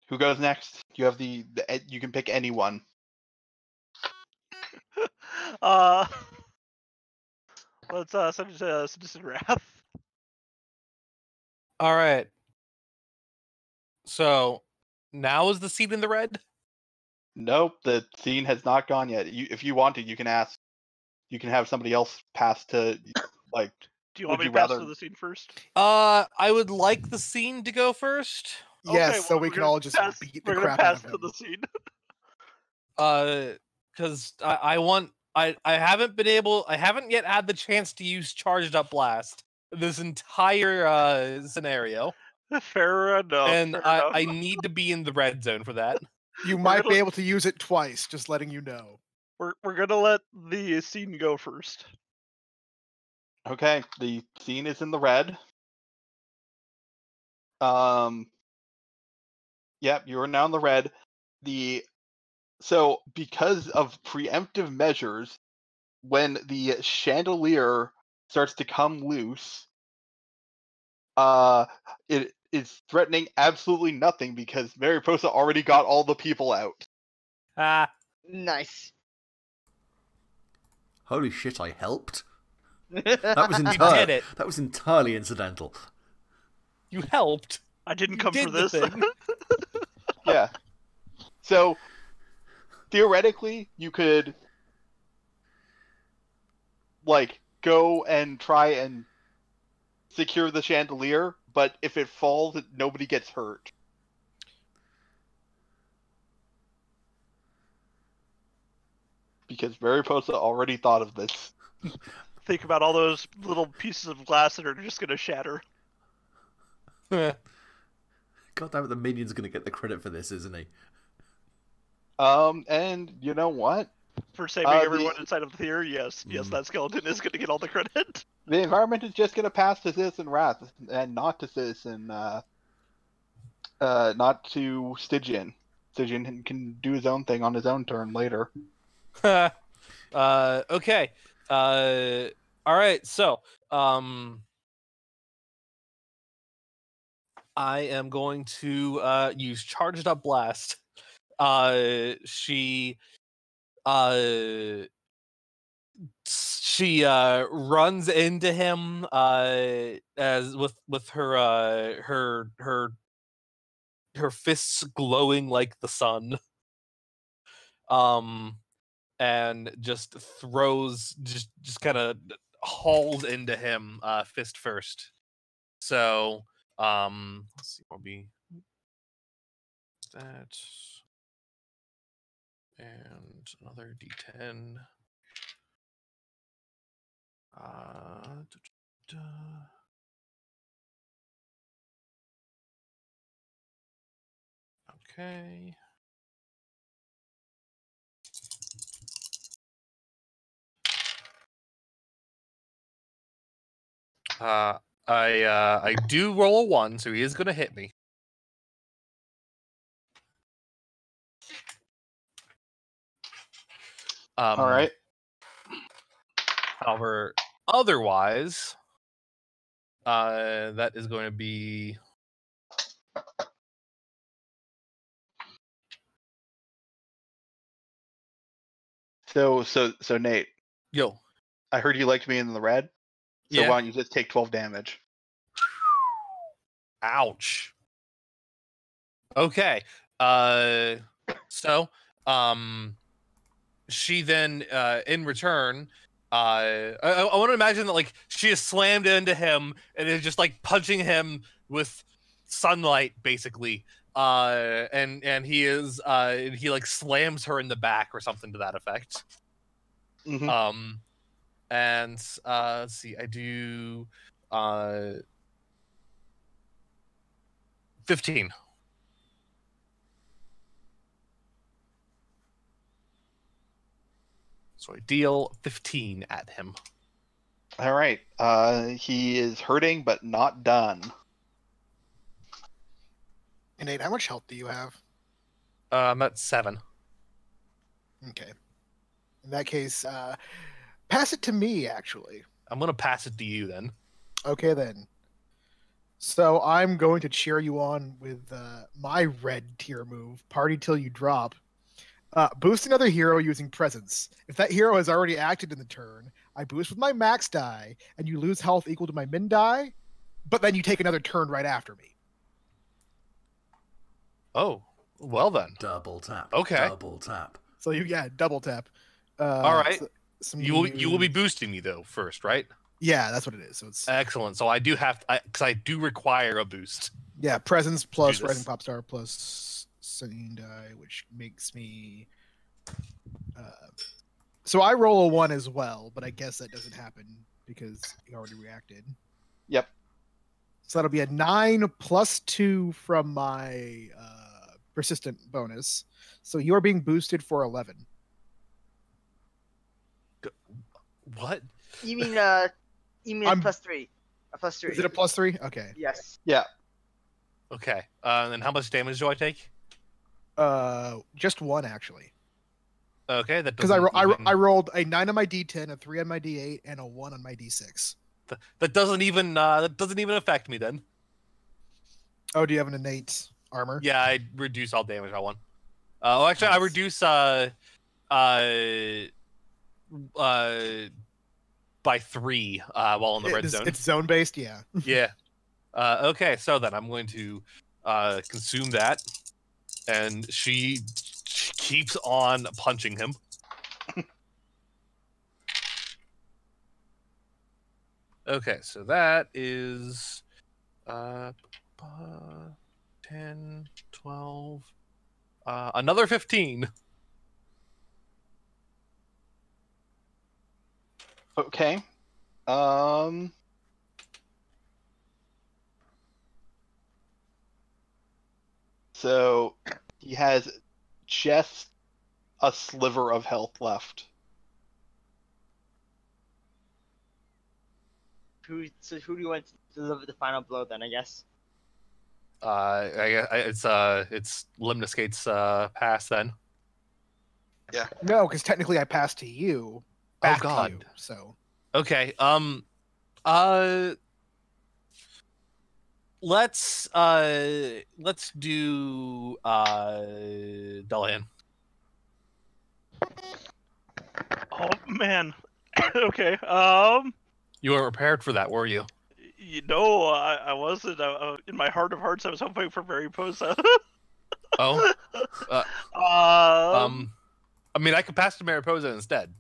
Who goes next? You have you can pick anyone. Let's send it to Citizen Wrath. All right. So now is the seat in the red? Nope, the scene has not gone yet. If you want to, you can ask. You can have somebody else pass to, like. Do you want Would me you to pass rather- to the scene first? I would like the scene to go first. Yes, Okay, so well, we we're can gonna all just pass- beat the We're gonna crap out pass of to him. the scene. Because I haven't yet had the chance to use charged up blast this entire scenario, Fair enough. and fair enough. I need to be in the red zone for that. You We're might gonna- be able to use it twice, just letting you know. We're gonna let the scene go first. Okay, the scene is in the red. Yep, you are now in the red. So because of preemptive measures, when the chandelier starts to come loose, it is threatening absolutely nothing because Mariposa already got all the people out. Ah, Nice. Holy shit! I helped. That was you entire- did it. That was entirely incidental. You helped. I didn't You come did for the this. thing. Yeah. So theoretically, you could like go and try and secure the chandelier, but if it falls, nobody gets hurt. Because Mariposa already thought of this. Think about all those little pieces of glass that are just gonna shatter. God damn it, the minion's gonna get the credit for this, isn't he? And you know what? For saving everyone inside of the theater, yes, Mm. that skeleton is gonna get all the credit. The environment is just gonna pass to Citizen Wrath and not to not to Stygian. Stygian can do his own thing on his own turn later. Okay, All right. So, I am going to use charged up blast. She runs into him as with her fists glowing like the sun. And just throws just kind of hauls into him fist first. So let's see, what will be that, and another d10. Okay. I do roll a 1, so he is going to hit me. All right. However, otherwise, that is going to be So Nate, yo. I heard you liked me in the red. So Yeah. why don't you just take 12 damage? Ouch. Okay. So, she then, in return, I want to imagine that like she is slammed into him and is just like punching him with sunlight, basically. And he is, he like slams her in the back or something to that effect. Mm-hmm. And let's see, I do 15. So I deal 15 at him. All right. He is hurting, but not done. And Nate, how much health do you have? I'm at 7. Okay. In that case, pass it to me, actually. I'm gonna pass it to you then. Okay, then. So I'm going to cheer you on with my red tier move, Party Till You Drop. Boost another hero using Presence. If that hero has already acted in the turn, I boost with my max die, and you lose health equal to my min die, but then you take another turn right after me. Oh, well then. Double tap. Okay. Double tap. So double tap. All right. So You will be boosting me though first, right? Yeah, that's what it is. So it's Excellent. So I do have because I do require a boost. yeah, Presence plus this. Rising Popstar plus Sunny die, which makes me. So I roll a 1 as well, but I guess that doesn't happen because he already reacted. Yep. So that'll be a 9 plus 2 from my persistent bonus. So you are being boosted for 11. What? You mean a plus 3? A plus 3. Is it a plus 3? Okay. Yes. Yeah. Okay. And how much damage do I take? Just 1 actually. Okay, that because I rolled a 9 on my D10, a 3 on my D8, and a 1 on my D6. That doesn't even affect me then. Oh, do you have an innate armor? Yeah, I reduce all damage by 1. Actually, Nice. I reduce by 3 while in the red zone. It's zone based, yeah. Yeah. Okay, so then I'm going to consume that, and she keeps on punching him. Okay, so that is 10, 12, another 15. Okay. So he has just a sliver of health left. Who do you want to deliver the final blow then? I guess. It's Limniscate's pass then. Yeah. No, because technically I passed to you. back to God. you. So Okay. Let's do Dullahan. Oh man. Okay. You weren't prepared for that, were you? You know, I wasn't. In my heart of hearts, I was hoping for Mariposa. Oh. um, I mean, I could pass to Mariposa instead,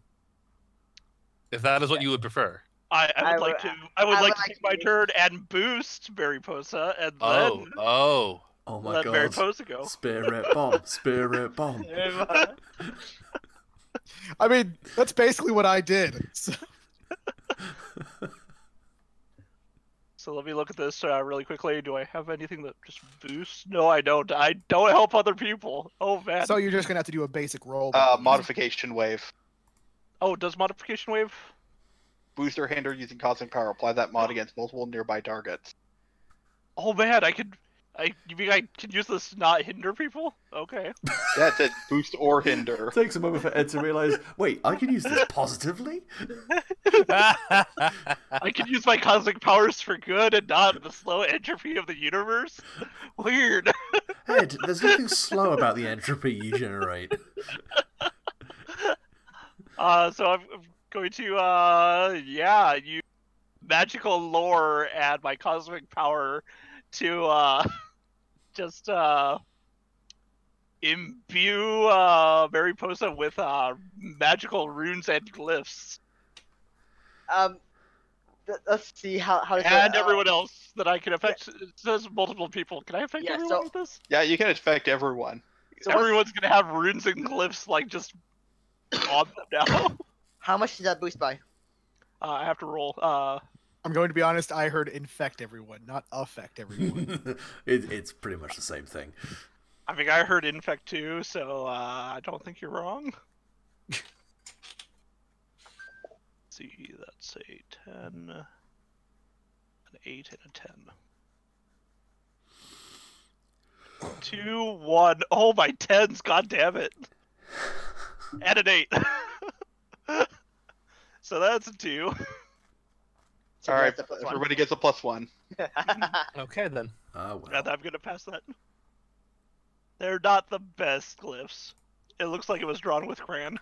if that is what you would prefer. I would like to. I would like to take my to- turn and boost Mariposa, and then Oh. Oh my let god. Mariposa go. Spirit bomb. Spirit bomb. I mean, that's basically what I did. So, So let me look at this really quickly. Do I have anything that just boosts? No, I don't. I don't help other people. Oh man. so you're just gonna have to do a basic roll. Modification wave. Oh, does modification wave? Boost or hinder using cosmic power. Apply that mod against multiple nearby targets. Oh man, you mean I can use this to not hinder people? Okay. Yeah, it said boost or hinder. It takes a moment for Ed to realise, wait, I can use this positively? I can use my cosmic powers for good and not the slow entropy of the universe? Weird. Ed, there's nothing slow about the entropy you generate. So I'm going to, use magical lore and my cosmic power to, just, imbue, Mariposa with, magical runes and glyphs. Let's see how does And everyone else that I can affect. It says multiple people. Can I affect Yeah, everyone so- with this? Yeah, you can affect everyone. So what's- Everyone's gonna have runes and glyphs like just on them now. How much does that boost by? I have to roll. I'm going to be honest. I heard infect everyone, not affect everyone. It's pretty much the same thing. I think I heard infect too, so I don't think you're wrong. Let's see, that's a 10, an 8, and a 10. 2, 1. Oh, my 10s, god damn it. And an 8. So that's a 2. So All right, that's a +1. everybody gets a +1. Okay, then. Ah, well. And I'm gonna pass that. They're not the best glyphs. It looks like it was drawn with crayon.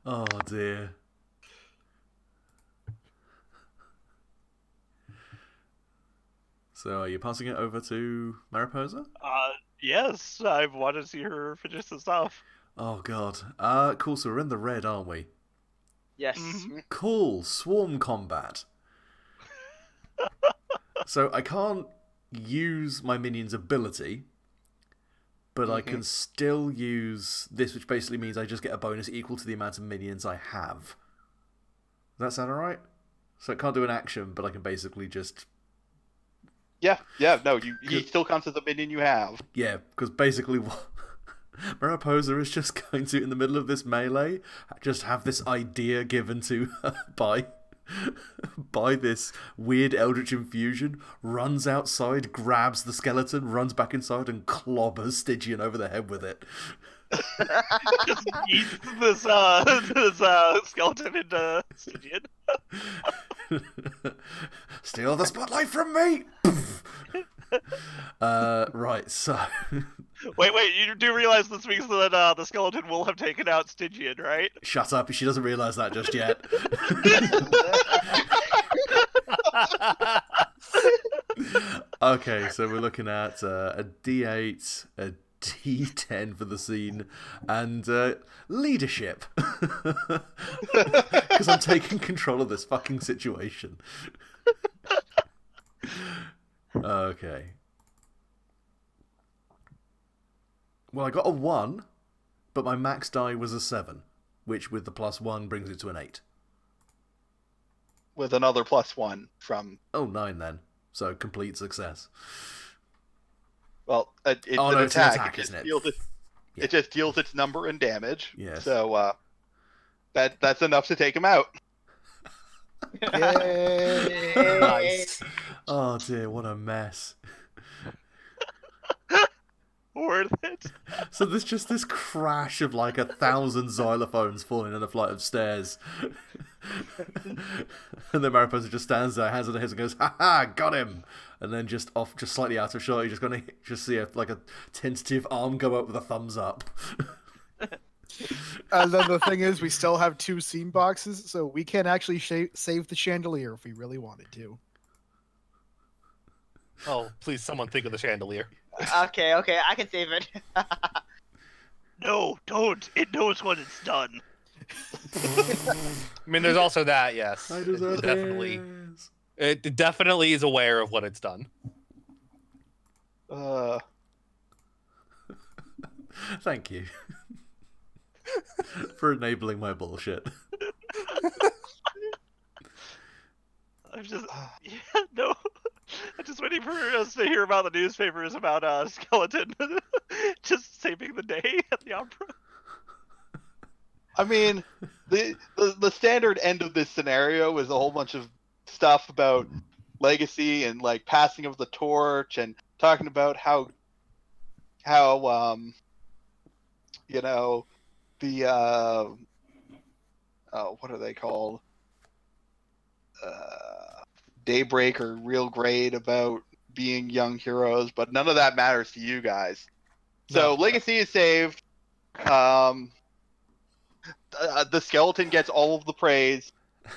Oh dear. So are you passing it over to Mariposa? Yes, I want to see her finish the stuff. Oh god. Cool, so we're in the red, aren't we? Yes. Mhm. Cool, swarm combat. So I can't use my minion's ability, but I can still use this, which basically means I just get a bonus equal to the amount of minions I have. Does that sound alright? So I can't do an action, but I can basically just... Yeah, no, he still counts as a minion you have. Yeah, because basically what Mariposa is just going to, in the middle of this melee, just have this idea given to her by this weird eldritch infusion, runs outside, grabs the skeleton, runs back inside, and clobbers Stygian over the head with it. Just eats this skeleton into Stygian. Steal the spotlight from me! Right, so... Wait, you do realize this means that the skeleton will have taken out Stygian, right? Shut up, she doesn't realise that just yet. Okay, so we're looking at a D8, a D10 for the scene, and leadership. Because I'm taking control of this fucking situation. Okay. Well, I got a 1, but my max die was a 7, which with the +1 brings it to an 8. With another +1 from... Oh, 9 then. So, complete success. Well, it's Oh, an no, it's an attack. attack, It just isn't it? deals Yeah. it just deals its number and damage. Yes. So, that's enough to take him out. Yay. Nice. Oh dear, what a mess. Worth it. So there's just this crash of like 1,000 xylophones falling in a flight of stairs. And then Mariposa just stands there, hands on the hips, and goes, "Ha ha, got him!" And then just slightly out of shot, you're just gonna just see a tentative arm go up with a thumbs up. And then the thing is, we still have 2 scene boxes, so we can actually save the chandelier if we really wanted to. Oh, please, someone think of the chandelier. Okay, I can save it. No, don't. It knows what it's done. I mean, there's also that. Yes, I deserve definitely. this. It definitely is aware of what it's done. Thank you for enabling my bullshit. I'm just, yeah, no. I'm just waiting for us to hear about the newspapers about Skeleton just saving the day at the opera. I mean, the standard end of this scenario is a whole bunch of stuff about legacy and like passing of the torch and talking about how you know the what are they called? Daybreak are real great about being young heroes, but none of that matters to you guys. So legacy is saved. The skeleton gets all of the praise.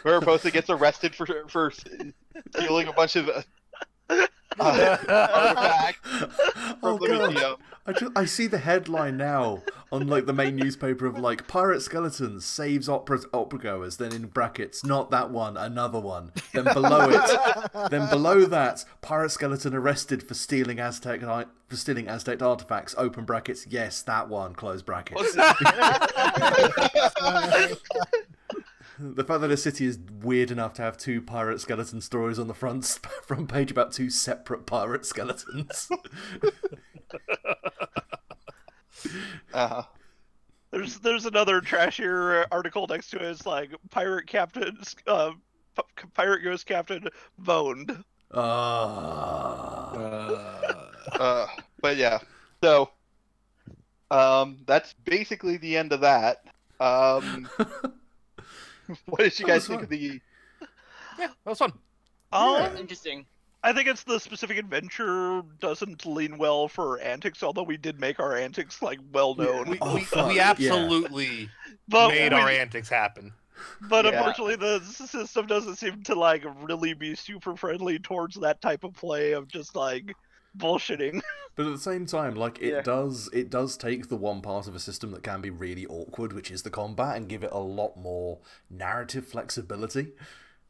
Mariposa gets arrested for stealing a bunch of artifacts from the museum. I see the headline now on like the main newspaper of like pirate skeleton saves opera goers. Then in brackets, not that one, another one. Then below that, pirate skeleton arrested for stealing Aztec artifacts. Open brackets, yes, that one. Close brackets. The fact that a city is weird enough to have 2 pirate skeleton stories on the front page about 2 separate pirate skeletons. There's another trashier article next to it. It's like pirate ghost captain boned. But yeah, so that's basically the end of that. What did you guys think of the? Yeah, that was fun. That's interesting. I think it's the specific adventure doesn't lean well for antics, although we did make our antics like well known. We absolutely made our antics happen. But unfortunately, the system doesn't seem to like really be super friendly towards that type of play of just like bullshitting. But at the same time, like it does take the one part of a system that can be really awkward, which is the combat, and give it a lot more narrative flexibility.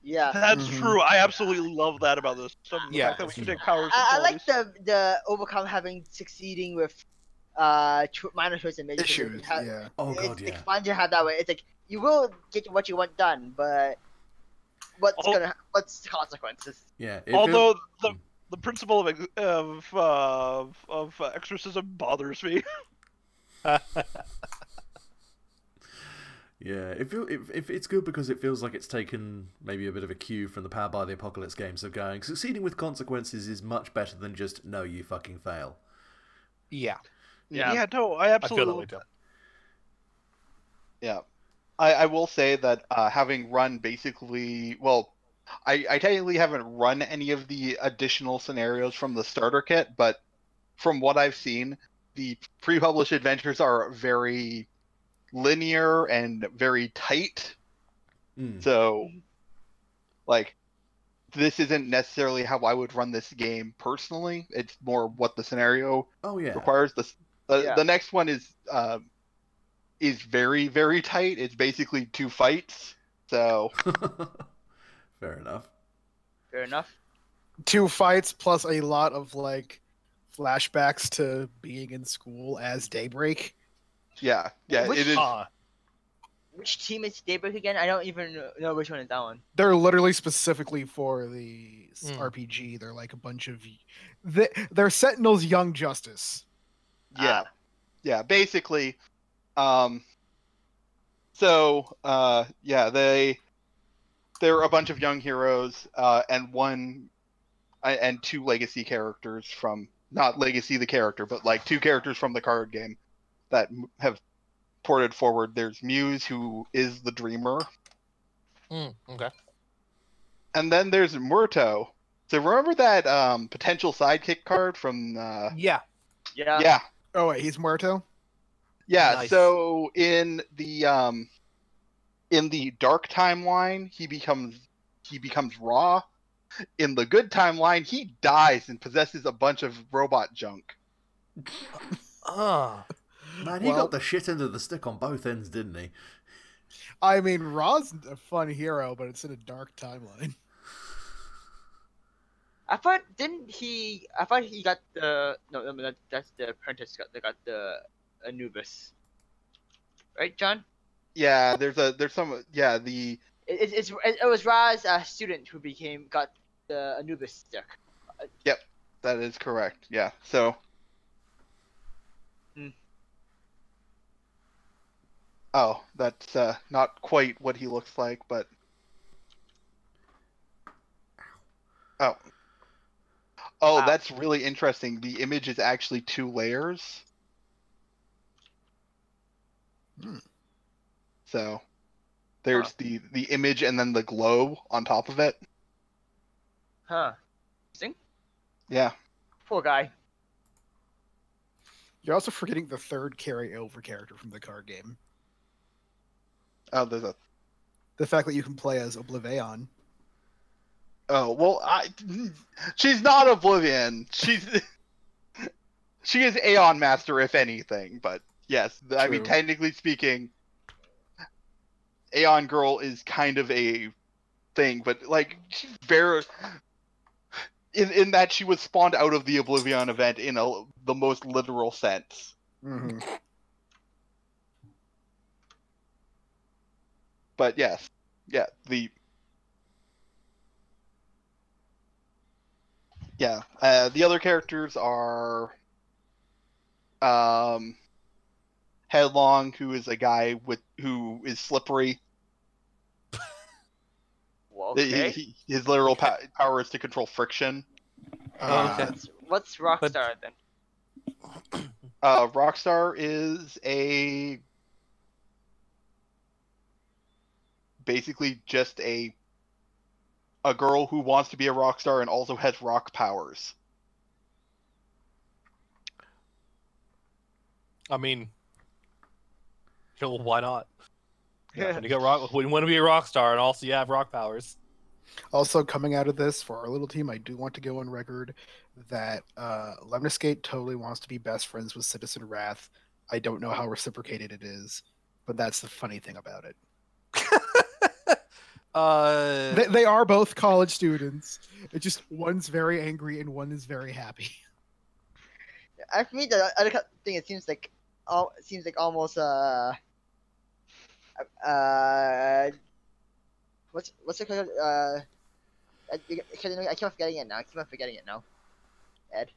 Yeah, that's true. I absolutely love that about this. The fact that we can take powers. I like the overcome having succeeding with minor choice and major issues. Oh god, it's fun to have that way. It's like you will get what you want done, but what's the consequences? Yeah. Although the principle of exorcism bothers me. Yeah, if it's good because it feels like it's taken maybe a bit of a cue from the Powered by the Apocalypse games of going, succeeding with consequences is much better than just, no, you fucking fail. Yeah. Yeah, no, I absolutely feel that way too. Yeah. I will say that having run basically, well, I technically haven't run any of the additional scenarios from the starter kit, but from what I've seen, the pre-published adventures are very linear and very tight. So, like, this isn't necessarily how I would run this game personally. It's more what the scenario requires. The next one is very, very tight. It's basically 2 fights. So Fair enough. 2 fights plus a lot of like flashbacks to being in school as Daybreak. Yeah, it is. Which team is Daybreak again? I don't even know which one is that one. They're literally specifically for the RPG. They're like a bunch of... They're Sentinels Young Justice. Yeah, basically. They're a bunch of young heroes, and one... and 2 legacy characters from, not legacy the character, but like 2 characters from the card game that have ported forward. There's Muse, who is the Dreamer, Okay. and then there's Murto. So remember that potential sidekick card from Yeah. yeah. Oh wait, he's Muerto. Yeah, Nice. so in the dark timeline, he becomes Raw. In the good timeline, he dies and possesses a bunch of robot junk. Ah. Man, he Well- got the shit end of the stick on both ends, didn't he? I mean, Ra's a fun hero, but it's in a dark timeline. I thought I thought he got the that's the apprentice that got the Anubis. Right, John? Yeah, there's some the It was Ra's student who got the Anubis stick. that is correct. Yeah. So Hmm. Oh, that's not quite what he looks like, but Oh, Wow. that's really interesting. The image is actually 2 layers. Hmm. So there's the image and then the glow on top of it. Huh. Yeah. Poor guy. You're also forgetting the third carryover character from the card game. Oh, there's a. The fact that you can play as Oblivion. Oh well, she's not Oblivion. She is Aeon Master, if anything. But yes, I mean, True. technically speaking, Aeon Girl is kind of a thing, but like she's very in that she was spawned out of the Oblivion event in the most literal sense. Mm-hmm. But yes, yeah, the other characters are Headlong, who is a guy who is slippery. Well, okay. His literal power is to control friction. Oh, okay. What's Rockstar then? Rockstar is basically just a girl who wants to be a rock star and also has rock powers. I mean, why not? When you want to be a rock star and also you have rock powers. Also, coming out of this for our little team, I do want to go on record that Lemniscate totally wants to be best friends with Citizen Wrath. I don't know how reciprocated it is, but that's the funny thing about it. They are both college students. It's just one's very angry and one is very happy. For me, the other thing, it seems like almost what's it called? I keep forgetting it now. Ed.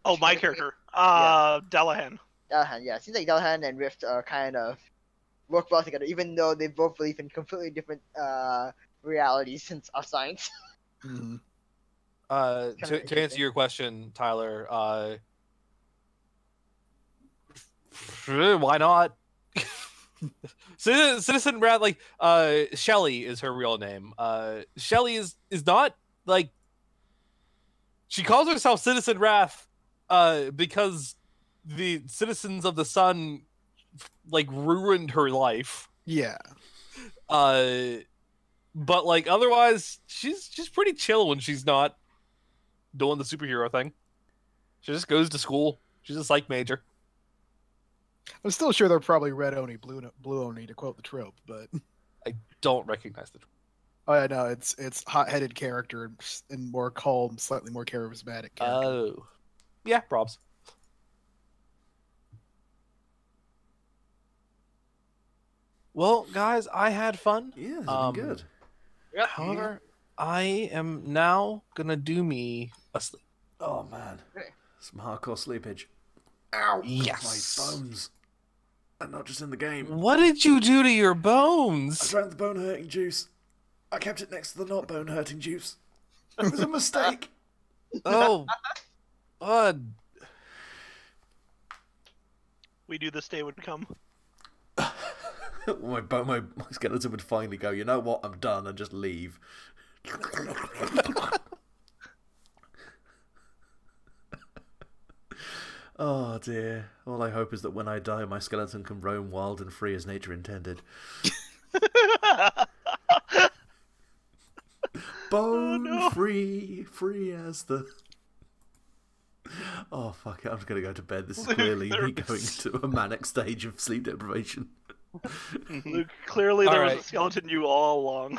Oh, my character. Delahan. Delahan, yeah. It seems like Delahan and Rift are kind of work well together, even though they both believe in completely different realities since our science. Mm-hmm. To answer your question, Tyler, why not? Citizen Wrath, like Shelly is her real name. Shelly is not like she calls herself Citizen Wrath because the citizens of the sun like ruined her life. Yeah. But like otherwise she's pretty chill when she's not doing the superhero thing. She just goes to school. She's a psych major. I'm still sure they're probably red Oni, blue Oni, to quote the trope, but I don't recognize the. oh yeah, no, it's hot-headed character and more calm, slightly more charismatic character. Oh, yeah, probs. Well, guys, I had fun. Yeah, it's been good. Yep. However, I am now gonna do me a sleep. Oh man, Okay. some hardcore sleepage. Ow! Yes. My bones. And not just in the game. What did you do to your I bones? drank the bone hurting juice. I kept it next to the not bone hurting juice. It was a mistake. Oh, We knew this day would come. my skeleton would finally go, you know what, I'm done, and just leave. Oh dear. All I hope is that when I die, my skeleton can roam wild and free as nature intended. Bone no. free as the... Oh fuck it, I'm just gonna go to bed. This is clearly me going to a manic stage of sleep deprivation. Luke, clearly there was Alright. a skeleton you all along.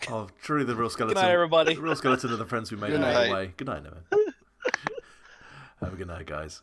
Oh, truly the real skeleton. Good night, everybody. The real skeleton are the friends we made Good along the night. way. Good night, Evan. Have a good night, guys.